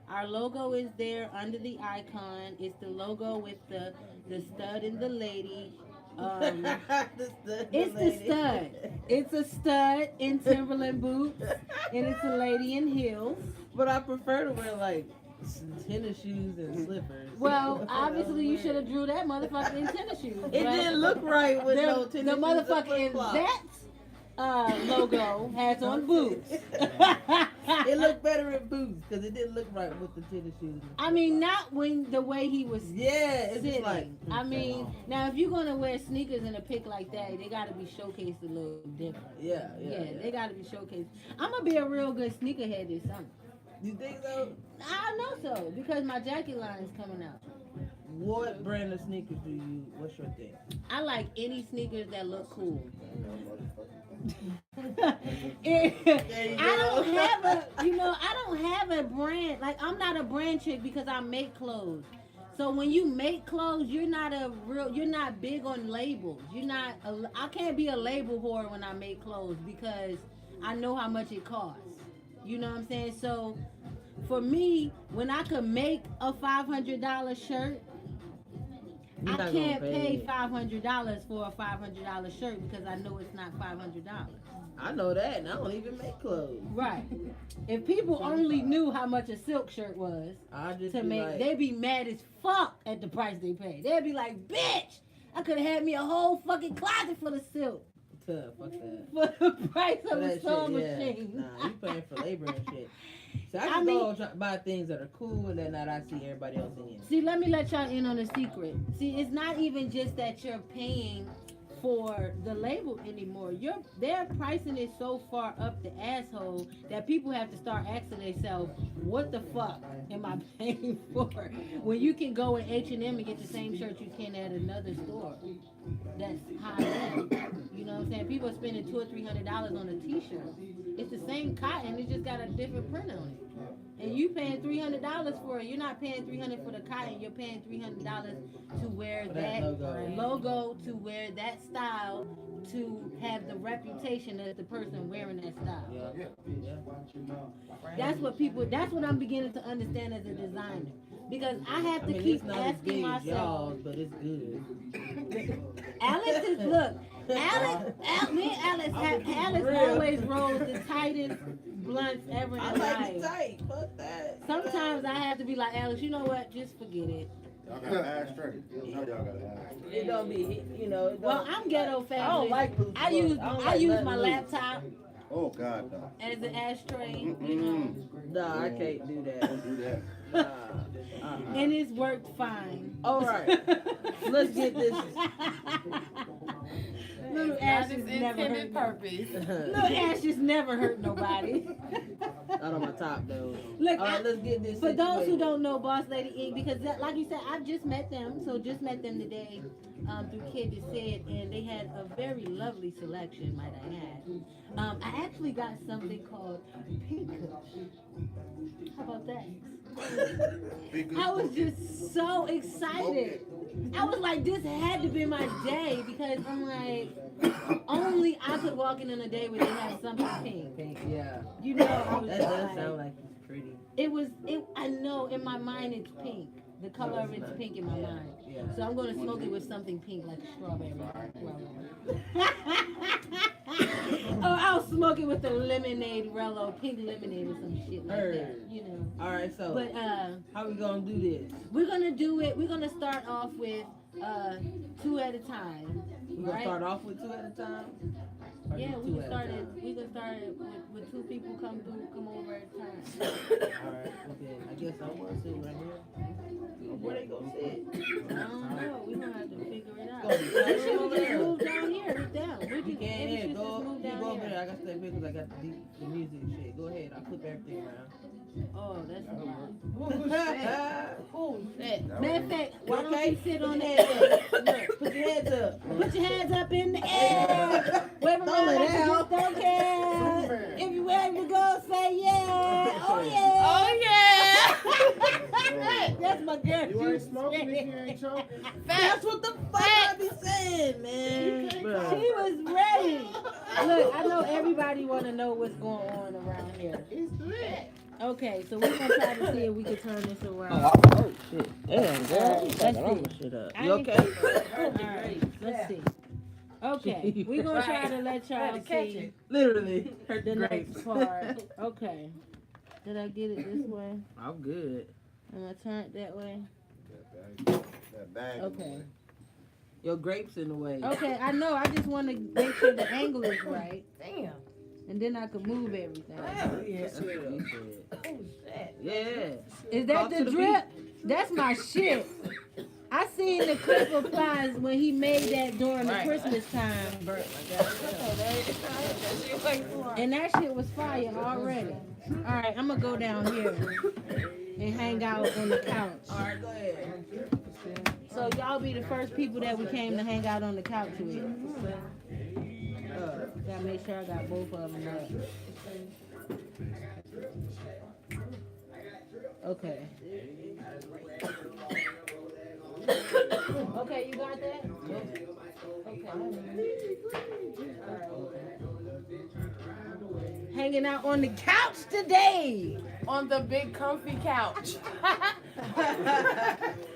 Our logo is there under the icon. It's the logo with the stud and the lady. It's the stud. It's a stud in Timberland boots, and it's a lady in heels. But I prefer to wear like tennis shoes and slippers. Well, obviously you should have drew that motherfucker in tennis shoes. It but didn't look right with the, no the tennis shoes and motherfucker in flip-flops. that logo has on boots. It looked better in boots because it didn't look right with the tennis shoes. I mean, not when the way he was Yeah, it's sitting. just like. I mean, now if you're gonna wear sneakers in a pic like that, they gotta be showcased a little different. Yeah. They gotta be showcased. I'm gonna be a real good sneakerhead this summer. You think so? I know so because my jacket line is coming out. What brand of sneakers do you? What's your thing? I like any sneakers that look cool. I don't have a brand. Like, I'm not a brand chick because I make clothes. So when you make clothes, you're not big on labels. I can't be a label whore when I make clothes because I know how much it costs. You know what I'm saying? So for me, when I could make a $500 shirt, I can't pay $500 for a $500 shirt because I know it's not $500. I know that, and I don't even make clothes. Right. If people only knew how much a silk shirt was to make, like, they'd be mad as fuck at the price they pay. They'd be like, bitch, I could have had me a whole fucking closet full of silk fuck that. for the price For of a that sewing shit, yeah. machine. Nah, you paying for labor and shit. So I just go buy things that are cool and then I see everybody else in. See, let me let y'all in on a secret. See, it's not even just that you're paying for the label anymore. Their pricing is so far up the asshole that people have to start asking themselves, what the fuck am I paying for? When you can go in H&M and get the same shirt you can at another store that's high end. You know what I'm saying? People are spending $200 or $300 on a t-shirt. It's the same cotton, it just got a different print on it. And you paying $300 for it. You're not paying $300 for the cotton. You're paying $300 to wear that logo, to wear that style, to have the reputation of the person wearing that style. That's what I'm beginning to understand as a designer. Because I have to keep asking myself. But it's good. Alex always rolls the tightest blunts ever in I life. like it tight. Fuck that. Sometimes I have to be like, Alex, you know what? Just forget it. Y'all got ass straight. You know y'all got ass. It don't be, you know. It don't, Well, I'm ghetto family. I don't like loose I clothes. use I don't I like use nothing my loose. laptop Oh God, no. as an ashtray, you know, Nah, I can't do that. Don't do that. and it's worked fine. All right. Let's get this. Little ashes never hurt. purpose. Little ashes never hurt nobody. Not on my top though. Look, All right, let's get this. for those who situated. don't know Boss Lady Inc., because like you said, I've just met them. So just met them today through Kid That Said, and they had a very lovely selection, might I add. I actually got something called Pink Kush. How about that? I was just so excited. I was like, this had to be my day because I'm like, only I could walk in on a day where they have something pink. Pink, yeah. You know, I was That just does like, sound like it's pretty. I know in my mind it's pink. The color of it's pink in my mind. Yeah. So I'm going to smoke it with something pink like a strawberry. Or I'll smoke it with a lemonade Rello, pink lemonade or some shit like that, you know. All right, so But how we gonna do this? we're gonna do it. We're gonna start off with 2 at a time. We gonna Right? start off with 2 at a time. Or Yeah, just we 2 can at a start it. time? We can start it with 2 people come over at a time. All right, okay. I guess I'm gonna sit right here. Where they gonna sit? I don't know. We're gonna have to figure it out. It's gonna be tight We should over just there. move down here. Down. We You can can't maybe hear. should Go, just move you down go over here. there. I got to stay because I got the music and shit. Go ahead. I'll flip everything around. Oh, that's a lot. Oh shit. Matter of fact, why don't Okay. you sit on Put that? your hands up. Look, put your hands up. Put your hands up in the air. Wave them Throw around it like you out. just don't care. If you ready to go, say yeah. Oh yeah. That's my girl. You ain't smoking if you ain't choking. That's what the fuck I be saying, man. She Bruh. was ready. Look, I know everybody want to know what's going on around here. It's lit. Okay, so we're gonna try to see if we can turn this around. Oh shit. Damn, girl. Alright, let's All my see. shit up. I You ain't- okay? Alright, let's see. Okay, we're gonna try to let y'all see Literally. Hurt the the grapes. next part. Okay. Did I get it this way? I'm good. Am I turned that way? That bag. Okay. Your grapes in the way. Okay, I know. I just want to make sure the angle is right, Damn. and then I can move everything. Yeah. That's what you said. Oh shit. Yeah. Is that Talk the to the drip? That's my shit. I seen the clip of Plies when he made that during the Right. Christmas time, and that shit was fire already. All right, I'm gonna go down here and hang out on the couch. All right, go ahead. So y'all be the first people that we came to hang out on the couch with. Gotta make sure I got both of them up. Okay. Okay, you got that? Okay. Hanging out on the couch today. On the big comfy couch.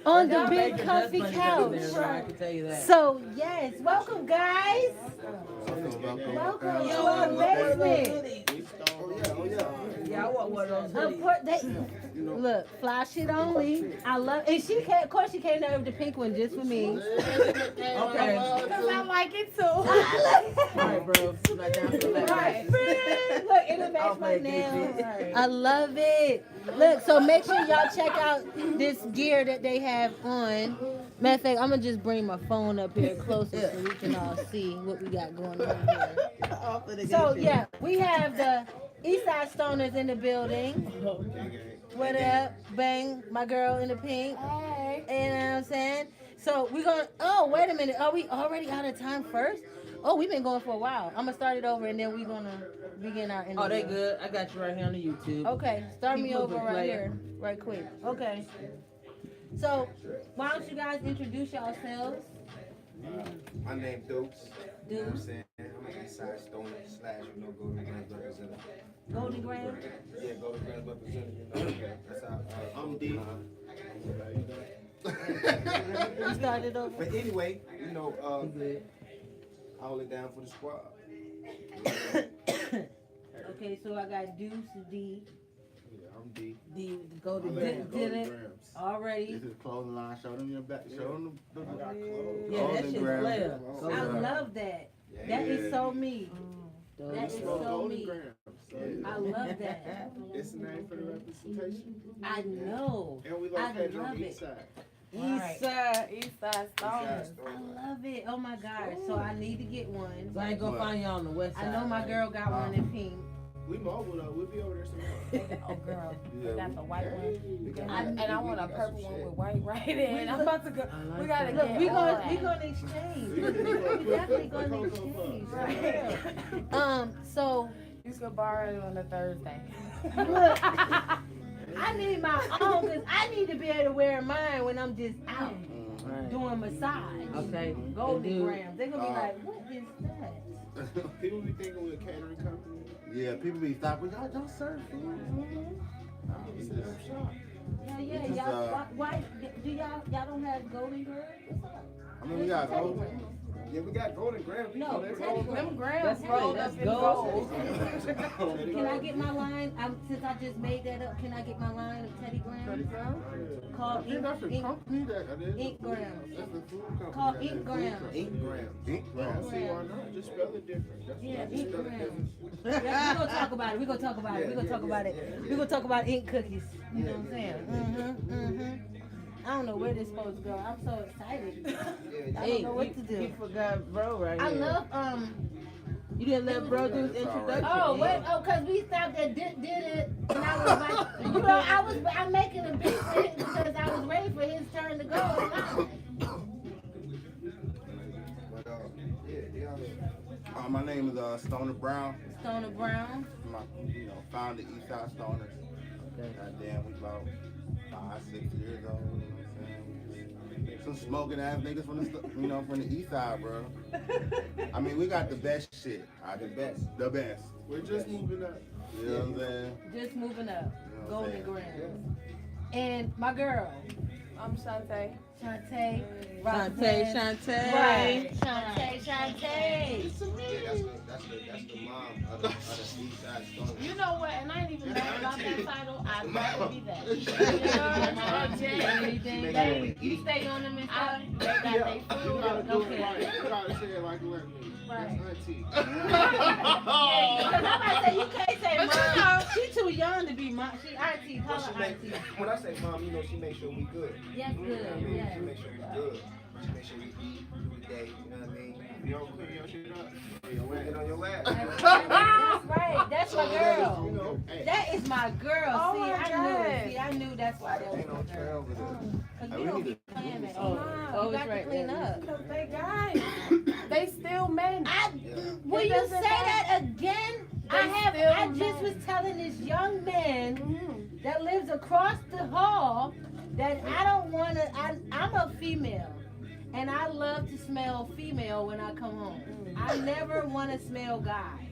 On the Y'all big making comfy us money down couch. there, so I can tell you that. So yes, welcome guys. Welcome to our basement. Yeah, I want one of those. Look, fly shit only. I love, and she came, of course she came down with the pink one just for me. Okay. Because I like it too. All right, bro. Not down for that. Right. Look, it'll match my nails. I love it. Look, so make sure y'all check out this gear that they have on. Matter of fact, I'm gonna just bring my phone up here closer so we can all see what we got going on here. So yeah, we have the Eastside Stoners in the building. What up? Bang, my girl in the pink. Hey. You know what I'm saying? So we're gonna, oh, wait a minute. Are we already out of time first? Oh, we've been going for a while. I'm gonna start it over and then we're gonna begin our interview. Oh, they good. I got you right here on the YouTube. Okay, start Keep me over moving, right player. here, right quick. Okay. So, why don't you guys introduce yourselves? My name Dukes. You know what I'm Dukes. saying? I'm an Eastside Stoner slash, Golden Grams representative. Golden Graham. Yeah, Golden Grams representative. That's how I'm D. You started over. But anyway, Good. I hold it down for the squad. Okay, so I got Deuce D. Yeah, I'm D. D, go to My D. name is did Golden it. Grams. Already. This is clothing line. Show them your back. Show them the. I got clothes. Yeah, that Golden shit's Grams. player. Golden I Grams. love that. That is so me. That is so Golden me. Grams. Yeah. I love that. It's the name for the representation. I know. And we I located on love the it. east side. East side. Eastside East Stoners. side I Stoner. love it. Oh my God. So I need to get one. So I ain't gonna find y'all on the west I side. know my girl got one in pink. We mobile though. We'll be over there sometime. Oh girl. Yeah, I got the white one. we got- And I want a we got purple some one shit. with white right in. I'm about to go. I like We gotta that. Look, get we all gonna we that. gonna exchange. We definitely gonna exchange. So You could borrow it on a Thursday. look, I need my own because I need to be able to wear mine when I'm just out Right. doing massage. Okay. Golden They do. grams. They're gonna be like, what is that? People be thinking we're a catering company. Yeah, people be stopping. Y'all serve food. It's a shop. Yeah, yeah. This is, Y'all, why do y'all don't have golden grams? What's up? I mean, we got Teddy gold. grams. Yeah, we got golden grams. No, That's Teddy all. grams. Them grams That's rolled right, up that's in gold. gold. Can I get my line? Since I just made that up, can I get my line of Teddy Teddy grams? Grams? I Called think that's a Ink company that is. Ink Grams. That's a food company. Called that Ink is food Grams. company. Ink grams. Ink I Grams. see why not. Just spell it different. That's Yeah, just ink spell it grams. different. Yeah, we're gonna talk about it. We're gonna talk about it. We're gonna talk about it. We're gonna talk about ink cookies. You know what I'm saying? I don't know where this supposed to go. I'm so excited. I don't know what to You do. forgot bro right I here. love You didn't let bro do his It's all right. introduction. Oh wait, oh, cause we stopped at did it, and I was like, you know, I'm making a beat for it because I was ready for his turn to go. But yeah. My name is Stoner Brown. Stoner Brown. My, founded Eastside Stoners. Okay. Goddamn, we about 5-6 years old. You know what I'm saying? Some smoking ass niggas from the East Side, bro. I mean, we got the best shit. The best. The best. We're just moving up. You know what I'm saying? Just moving up. You know what I'm Golden saying? Grams. And my girl. I'm Shantae. Shantae. Shantae, Shantae. Right. Shantae. That's the mom of the East Side Stoner. You know what? And I ain't even mad about that title. I'd rather be that. You stay on them and stuff. They got their food. No care. You gotta say it like what? Right. That's auntie. Because I'm about to say, you can't say mom. She too young to be mom. She auntie. Call Well, she her make, auntie. when I say mom, you know, she make sure we good. Yes, You know what I good. mean? Yes. She make sure we good. She make sure we eat through the day. You know what I mean? If you don't clean your shit up, you get on your ass. That's right. That's my You girl. know, hey, That is my girl. Oh See, my I God. knew. See, I knew that's why that was ain't no my girl. trail with it. Cause Hey, we we don't need be playing it. Oh, You it's got to right clean there. up. Because they guys. They still men. Will you say that again? I just men. was telling this young man Mhm. that lives across the hall that I don't want to. I'm a female, and I love to smell female when I come home. I never want to smell guy.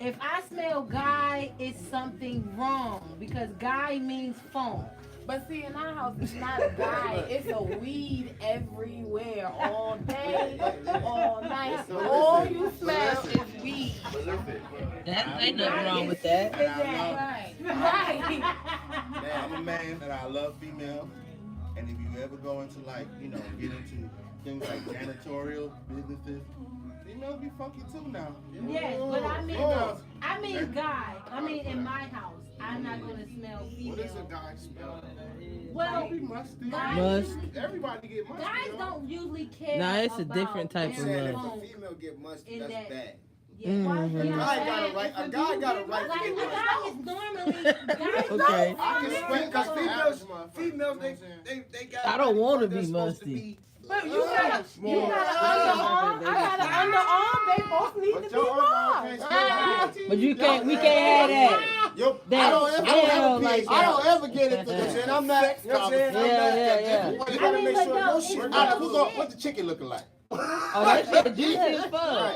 If I smell guy, it's something wrong because guy means phone. But see, in our house, it's not a guy. It's a weed everywhere, all day, all night. So All listen, you smell is weed. But listen, That ain't nothing wrong with that. Right. Right. Man, I'm a man that I love female, and if you ever go into like, you know, get into things like janitorial businesses, females be funky too now. Yes, but I mean, Females- guy. I mean, in my house, I'm not gonna smell female. what is a guy smell? Well, Be musty. guys, Musk. Everybody get musty. guys yo. don't usually care. Nah, it's a about different type You of their saying if musk. a phone. female get musty, In that's that- bad. Yeah, why- Mhm. you know A what guy I'm got a saying? right. A guy got a right to Like, get a musty. guy is normally guys Okay. I can sweat because females, Females, they got. I don't wanna they're be supposed to musty. be- But you got More. an underarm. I got an underarm. They both need to But be your underarm washed. can't smell like that. But you can't. We can't have that. Yo, That I don't smell like I don't that. ever get into this. And I'm not. You know what I'm saying? Yeah. You I gotta mean, make but sure no, no it's shit. All right, not- who go, what the chicken looking like? Oh, that shit juicy as fuck.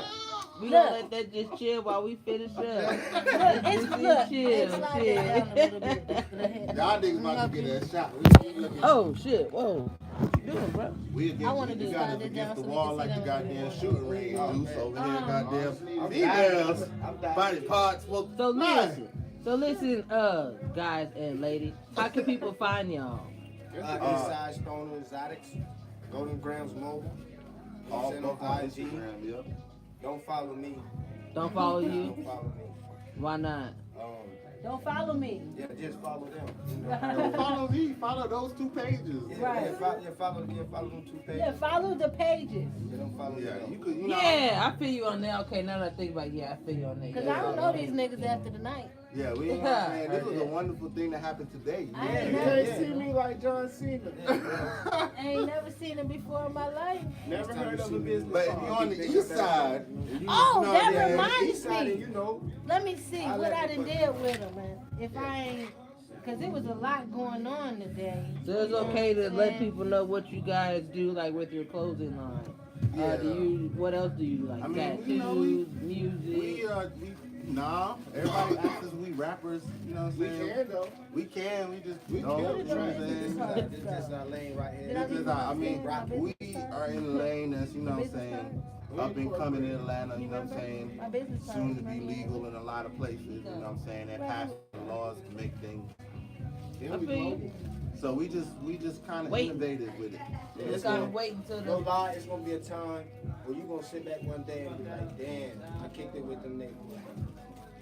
We Look. gonna let that just chill while we finish up. It's Juicy look, chill, it's slide that down a little bit. Y'all niggas about to get that shot. Oh shit! Whoa, what you doing, bro? We against, I wanna you do got slide us it against down the so we wall can like see the that goddamn little shooting range. Loose over here, goddamn I'm females, I'm dying. body parts. Well, So listen, guys and ladies, how can people find y'all? Inside Stoner Exotics, Golden Grams Mobile. all Send both on on IG. Instagram, yeah. Don't follow me. Don't follow you? Don't follow me. Why not? Don't follow me. Yeah, just follow them. Don't follow me. Follow those two pages. Right. Follow them 2 pages. Yeah, follow the pages. They don't follow Yeah, them. you could. You know, Yeah, I feel you on that. Okay, now that I think about it, yeah, I feel you on that. Cause Yeah. I don't know these niggas after the night. Yeah, we. You know what I'm saying? This was a wonderful thing that happened today. I Yeah, ain't You never can't see me like John Cena. I ain't never seen them before in my life. Never heard of a business. But if you're on the east side, you Oh, know, that yeah, reminds East side, and me. you know. Let me see I what let I you done put- did with them, man. If I ain't, cause it was a lot going on today. So it's okay to let people know what you guys do, like with your clothing line. Yeah. What else do you do? Like I mean, tattoos, you know, music. nah. Everybody asks us we rappers. You know what I'm We saying? can though. We can. We just We don't. can. You know what I'm saying? This is our lane right here. Did I This is our- I mean, we are in the lane that's, you know what I'm saying, up and coming in Atlanta, you know what I'm saying, My business card. soon to be legal in a lot of places, you know what I'm saying, they're passing laws to make things. I feel you. So we just kind of Wait. innovated with it. Yeah, Just it's gotta gonna, wait until no the. lie, it's gonna be a time where you gonna sit back one day and be like, damn, I kicked it with them niggas.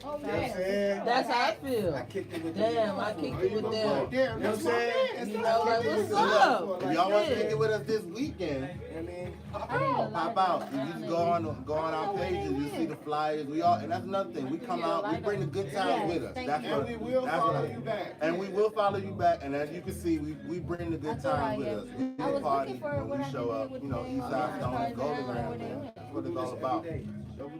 Oh You know what I'm yeah. saying? That's how I feel. I kicked it with them Damn, niggas. I kicked it with them. You know what I'm saying? You know, like, what's up? If y'all want to Yeah. kick it with us this weekend, You know what I mean? pop out. You just go on our pages, you see the flyers. We all, and that's another thing. We come out, we bring the good times with us. That's what. And we will that's follow what you back. And we will follow you back. And as you can see, we bring the good That's what I times with am. us. We I was party looking for when what we I show could up. do with You know, them. East Side Stone and I Golden don't know Ground. where they Man. went. That's what it's Do all this about. every day.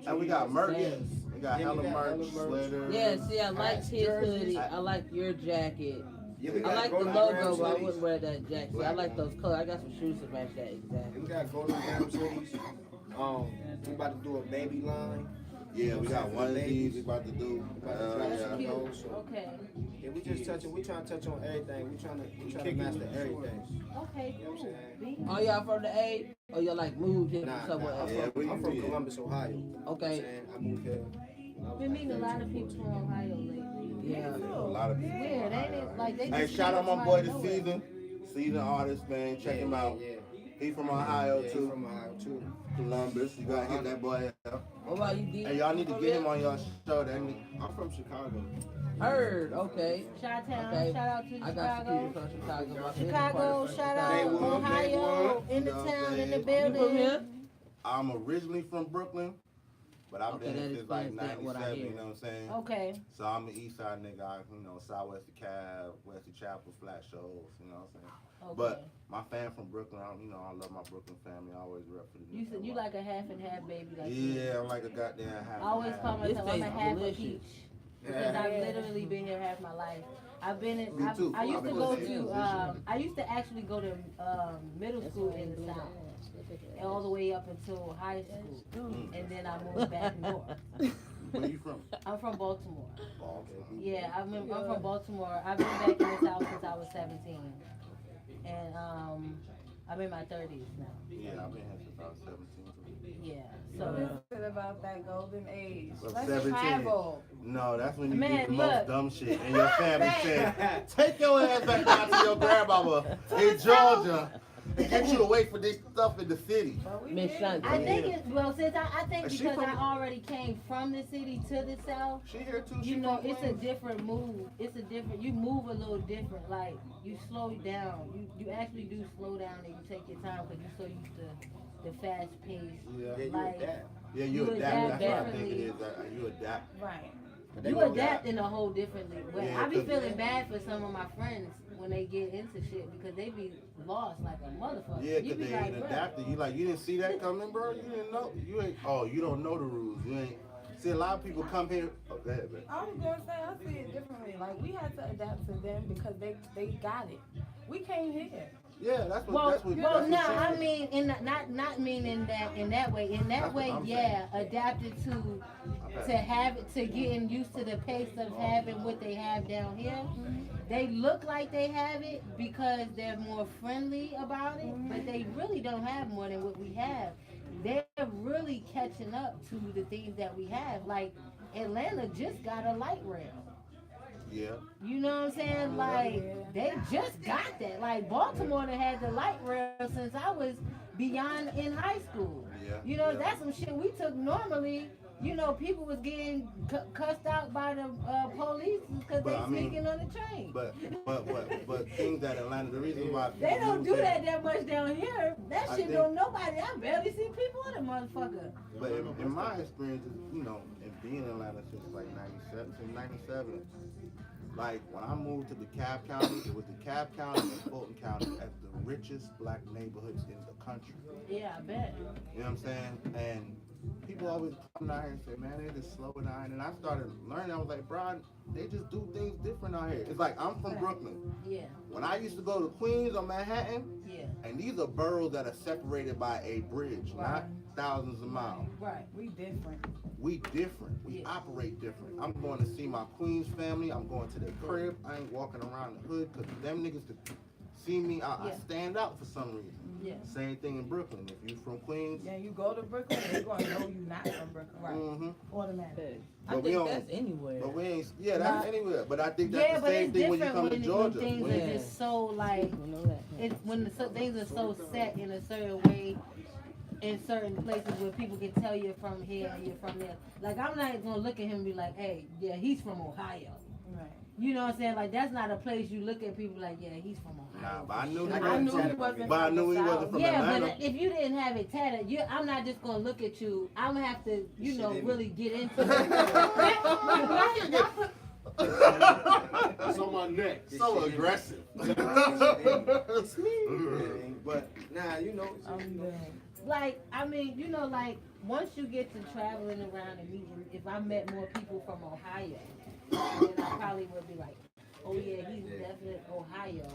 And we got merch. Yes. We got Yeah, hella we got merch, hella merch. sweaters. Yeah, see, I like his jerseys. hoodie. I like your jacket. Yeah, we I got like the Golden logo, Grams but I hoodies. wouldn't wear that jacket. See, I like those colors. I got some shoes to match that We exactly. got Golden Grams hoodies. We about to do a baby line. Yeah, we got one of these we about to do. That's Yeah. Okay. Yeah, we just touching. We trying to touch on everything. We trying to master everything. Okay, You know what cool. I'm saying? Are y'all from the A? Or y'all like moved here Nah, somewhere nah, else? Yeah, I'm from Columbus, Ohio. You know what I'm Okay. saying? I moved here. Been meeting a lot of people from Ohio lately. Yeah. A lot of people. Weird, ain't it? Like they Hey, just shout out come my from boy out The of nowhere. Season. Season artist, man. Check him out. Yeah. He from Ohio Yeah, he too. from Ohio too. Columbus. You gotta hit that boy up. What about you, D? Hey, y'all need to get him on your show. That I'm from Chicago. Heard. Okay. Chi-town, Okay. shout out to I got some people Chicago. from Chicago. My business Chicago, partner from shout Chicago. out Maywood, Ohio, Maywood. in the You know what I'm town, in the saying? You from building. here? I'm originally from Brooklyn, but I've Okay, been that here since like explains that, what I 97. hear. You know what I'm saying? Okay. So I'm an East Side nigga. Southwest of Cab, West of Chapel, Flat Shoals. You know what I'm saying? Okay. But my fam from Brooklyn. I love my Brooklyn family. I always rep for the. You said you like a half and half baby, like Yeah, I'm like a goddamn half. I always call This myself I'm a tastes half a delicious. peach because I've literally been here half my life. I've been in. Me too. I used I've to been go listening. to. I used to actually go to middle school in the South, and all the way up until high school, and then I moved back north. Where you from? I'm from Baltimore. Baltimore. Yeah, I'm from Baltimore. I've been back in the South since I was 17, and I'm in my 30s now. Yeah, I've been here since I was 17. Yeah, What so is it about that golden age? Of Let's 17. travel. No, that's when you Man, do the look. most dumb shit. And your family said, take your ass back down to your grandmama in Georgia and get you away for this stuff in the city. But we Miss did. Shante. I think it. Well, since I think Is she because I from- already came from the city to the South. She here too. You She know, from it's a Queens. different move. It's a different. You move a little different. Like you slow down. You actually do slow down and you take your time because you're so used to the fast pace. Yeah. Yeah, you Like, adapt. Yeah, you you adapt. That's what I think it differently. is. You adapt. Right. But they You gonna adapt in a whole differently way. Yeah, I be 'cause- feeling bad for some of my friends when they get into shit because they be lost like a motherfucker. Yeah, You because be they like, ain't "Bruh." adapted. You like, you didn't see that coming, bro? You didn't know. You ain't, oh, you don't know the rules. You ain't. See, a lot of people come here. Oh, go ahead, man. I was gonna say I see it differently. Like we had to adapt to them because they got it. We came here. Yeah, that's what. Well, that's what. well, that's no, what she I said. mean, not meaning that in that way. In that That's what way, I'm yeah, adapted to have it, to getting used to the pace of having what they have down here. They look like they have it because they're more friendly about it, but they really don't have more than what we have. They're really catching up to the things that we have. Like Atlanta just got a light rail. Yeah. You know what I'm saying? Like, they just got that. Like, Baltimore done had the light rail since I was beyond in high school. Yeah. You know, yeah. that's some shit we took normally. You know, people was getting cussed out by the police because they But, I mean, sneaking on the train. But things that Atlanta, the reason why They people don't move do here- that much down here. That I shit think- don't nobody. I barely see people in the motherfucker. But in my experience, you know, in being in Atlanta since like 97, like when I moved to DeKalb County, it was DeKalb County and Fulton County as the richest black neighborhoods in the country. Yeah, I bet. You know what I'm saying? And people always come down here and say, man, they just slow it down. And I started learning, I was like, bro, they just do things different out here. It's like, I'm from Brooklyn. Yeah, When I used to go to Queens or Manhattan, yeah, and these are boroughs that are separated by a bridge, not thousands of miles. right. We different. We different. We Yeah. operate different. I'm going to see my Queens family. I'm going to their crib. I ain't walking around the hood because them niggas could see me. I Yeah. stand out for some reason. Yeah. Same thing in Brooklyn. If you from Queens, Yeah, you go to Brooklyn, they're gonna know you not from Brooklyn. Right. mm-hmm. Automatic. I But we think don't- that's anywhere. But we ain't. Yeah, that's Nah. anywhere. But I think that's Yeah, the but same it's thing when you different come to when Georgia. things When- are just so like You know that. it's when things are so set in a certain way in certain places where people can tell you're from here and you're from there. Like I'm not gonna look at him and be like, hey, yeah, he's from Ohio. Right. You know what I'm saying? Like that's not a place you look at people like, yeah, he's from Ohio. Nah, but I knew he I wasn't knew he from- wasn't But I from knew the he wasn't South. from Yeah, Atlanta. but if you didn't have it tatted, I'm not just gonna look at you. I'm gonna have to, you know, really get into it. It's on my neck. So aggressive. It's me. But Nah, you know. I'm good. Like, I mean, you know, like, once you get to traveling around and meeting, if I met more people from Ohio, then I probably would be like, oh yeah, he's definitely Ohio.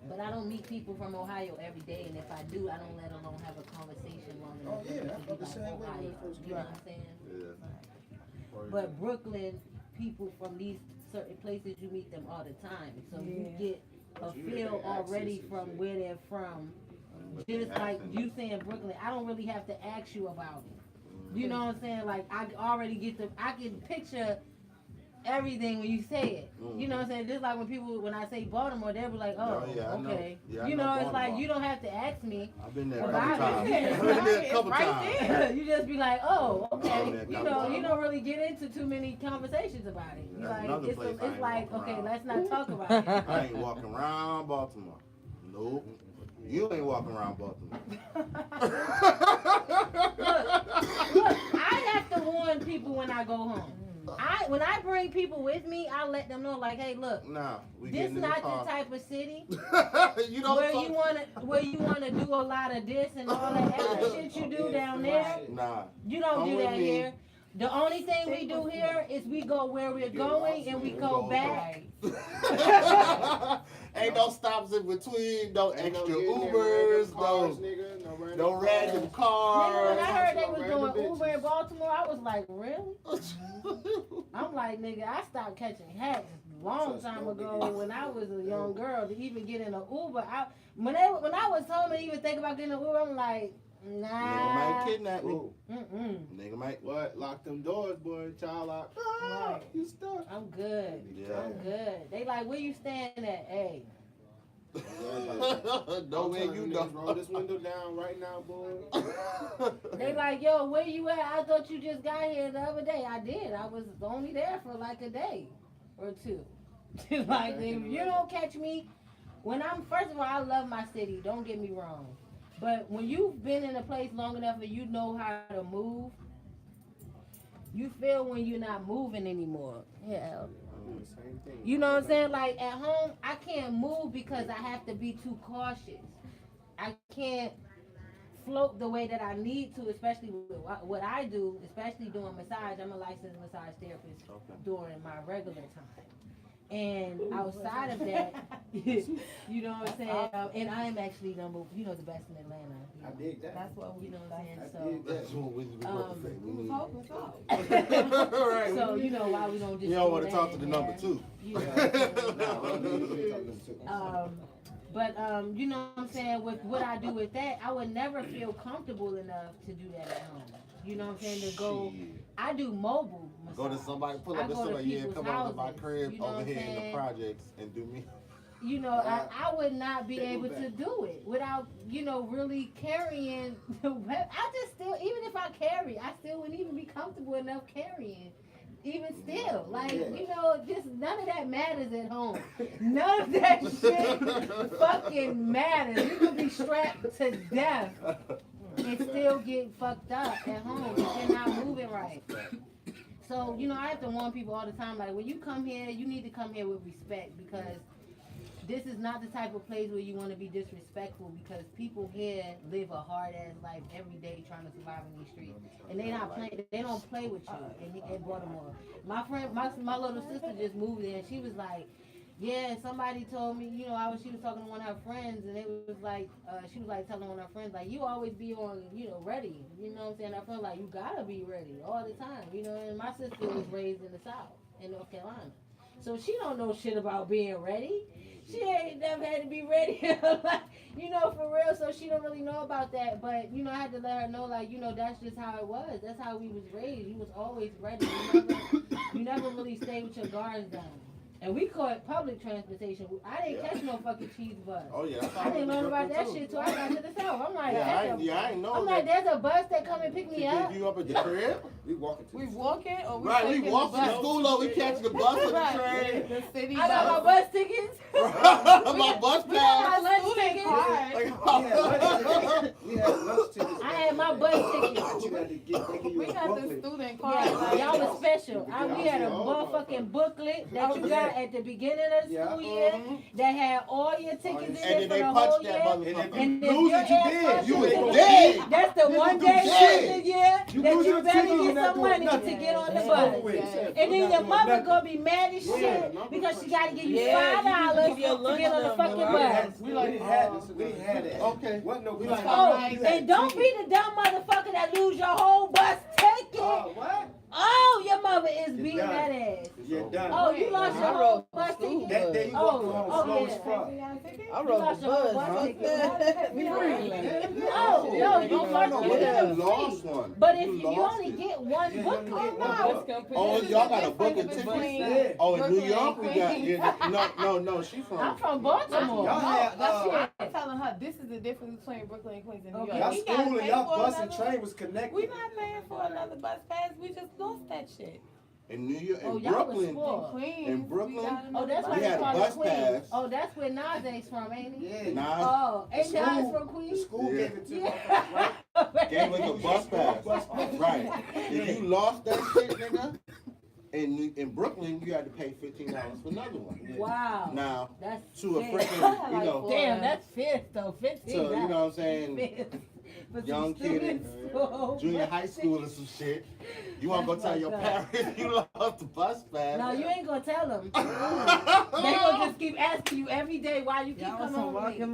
But I don't meet people from Ohio every day, and if I do, I don't let alone have a conversation long enough Oh, yeah, for I it to felt be the like same way when Ohio. I first You know came. what I'm saying? Yeah. But Brooklyn, people from these certain places, you meet them all the time. So you Yeah. get a Yeah, feel they already access from and where they're from. Just like you saying Brooklyn, I don't really have to ask you about it. You know what I'm saying? Like I already I can picture everything when you say it. You know what I'm saying? Just like when I say Baltimore, they'll be like, oh, Oh, yeah, I know. okay. Yeah, I you know know, it's like Baltimore. you don't have to ask me. I've been there a About couple times. it. I've been there a couple Right times. there. You just be like, oh, I've been okay. there a You couple know, times. you don't really get into too many conversations about it. You That's like, another place I it's ain't like, walking okay, around. let's not talk about it. I ain't walking around Baltimore. Nope. You ain't walking around Baltimore. Look, I have to warn people when I go home. When I bring people with me, I let them know, like, hey, look, Nah, we this getting in the not car. the type of city You don't where talk. you wanna do a lot of this and all that extra shit you do down there. Nah. You don't Come do with that me. here. The only thing we do here is we go where we're going and we go back. Ain't no stops in between, no Ain't extra no getting Ubers, cars, no, nigga. No random no random Nigga, cars. when I heard they was Random doing Uber in bitches. Baltimore, I was like, really? I'm like, nigga, I stopped catching hacks a long Trust time no ago nigga. when I was a young girl to even get in an Uber. When I was home and even think about getting an Uber, I'm like, Nigga nah. might kidnap me. Ooh, Nigga might. what? Lock them doors, boy. Child lock. Ah, Right. you stuck. I'm good. Yeah. I'm good. They like, where you staying at? Hey. No way you know. Roll this window down right now, boy. They like, yo, where you at? I thought you just got here the other day. I did. I was only there for like a day or two. Like, if you don't catch me, first of all, I love my city. Don't get me wrong. But when you've been in a place long enough and you know how to move, you feel when you're not moving anymore. Yeah. Same thing. You know what I'm saying? Like at home, I can't move because I have to be too cautious. I can't float the way that I need to, especially with what I do, especially doing massage. I'm a licensed massage therapist during my regular time. And outside of that, you know what I'm saying? And I am actually the best in Atlanta. I dig that. That's what we You know what I'm saying? I So. dig that. That's what we want to say. We need. Focus on. Right. So you know why we don't just. You don't want do to talk that to the and number have- two. You know, you know what I'm saying? With what I do with that, I would never feel comfortable enough to do that at home. You know what I'm saying? To go, Shit. I do mobile massage. Go to somebody, pull I up to go to somebody, yeah, people's come over to my houses, crib you know over what I'm here in the saying? projects and do me. You know, I would not be able to do it without, really carrying the I just still, even if I carry, I still wouldn't even be comfortable enough carrying. Even still, like, just none of that matters at home. None of that shit fucking matters. You could be strapped to death and still get fucked up at home if you're not moving right. So, I have to warn people all the time, like, when you come here, you need to come here with respect because this is not the type of place where you want to be disrespectful because people here live a hard ass life every day trying to survive in these streets, and they don't play with you in Baltimore. My friend, my little sister just moved there, and she was like, yeah, somebody told me, she was talking to one of her friends, and it was like, she was like telling one of her friends, like, you always be on, ready, you know what I'm saying? Her friend like, you gotta be ready all the time, and my sister was raised in the South, in North Carolina, so she don't know shit about being ready. She ain't never had to be ready, for real, so she don't really know about that, but, I had to let her know, like, that's just how it was, that's how we was raised, you was always ready, you never really stayed with your guards down. And we caught public transportation. I didn't catch no fucking cheese bus. Oh yeah, I didn't learn about that shit till I got to the South. I'm like, I ain't know I'm that. like, there's a bus that come and pick me up. Pick you up at the crib? We walking to We walking or we Right, we taking walk the to bus? school or we catch the bus or the Right. train. The city I got my bus. bus tickets. My bus We got pass. my lunch Student tickets. card. We had lunch tickets. I had my bus tickets. You had to get, they give you We a got the booklet. student card. Yeah, like, y'all was special. We had a motherfucking booklet that you got start at the beginning of the school year. That had all your tickets in And there then for they the punch whole that year. motherfucker. And if lose your it, you ass dead. punches You the ain't gonna ticket, dead. that's the You one do day shit. of the year You that lose you your better ticket, you're get not some doing money to nothing. get on the It's bus. over with. And You're then not your doing mother nothing. gonna be mad as shit because she gotta give you $5 to get on the fucking bus. We didn't have this. We didn't have that. Okay. What no? We like- Oh, and don't be the dumb motherfucker that lose your whole bus ticket. What? Oh, your mother is beating done. that ass. You're done. Oh, you lost your I whole rode bus school ticket. That day you Oh, walked home oh, slow yeah. as fuck. I You rode lost the your whole bus. bus ticket. Be real. Oh, no, you lost What your if bus you lost ticket. one? But if you lost only it. get one Yeah, book, you only get one no. book. Oh, y'all got a booking Difference ticket? between Oh, in New Brooklyn York and we got, Queens. yeah, no, she I'm from. from Baltimore. Y'all had, I'm telling her this is the difference between Brooklyn and Queens and New York. Okay. y'all We gotta school and pay y'all for bus and another- train was connected. We not paying for another bus pass. We just lost that shit. In New York, Oh, in y'all was Brooklyn, spoiled. Queens. In Brooklyn? we got Oh, another that's bus why We they had a call it bus Queens. pass. Oh, that's where Najee's from, ain't he? Yeah. Nah, Oh, ain't Nas School- from The Queens? school Yeah. gave it to us, Yeah. right? gave us a bus pass. Right. If you lost that shit, nigga, in Brooklyn, you had to pay $15 for another one. Wow. Now, That's to a fair. freaking, you know, Damn, that's fierce though. 15. so, you know what I'm saying, For some young kid in students, so junior much. high school or some shit, you wanna go That's tell your fucked up. parents you lost the bus pass. No, you ain't gonna tell them. They gonna just keep asking you every day why you keep coming home late.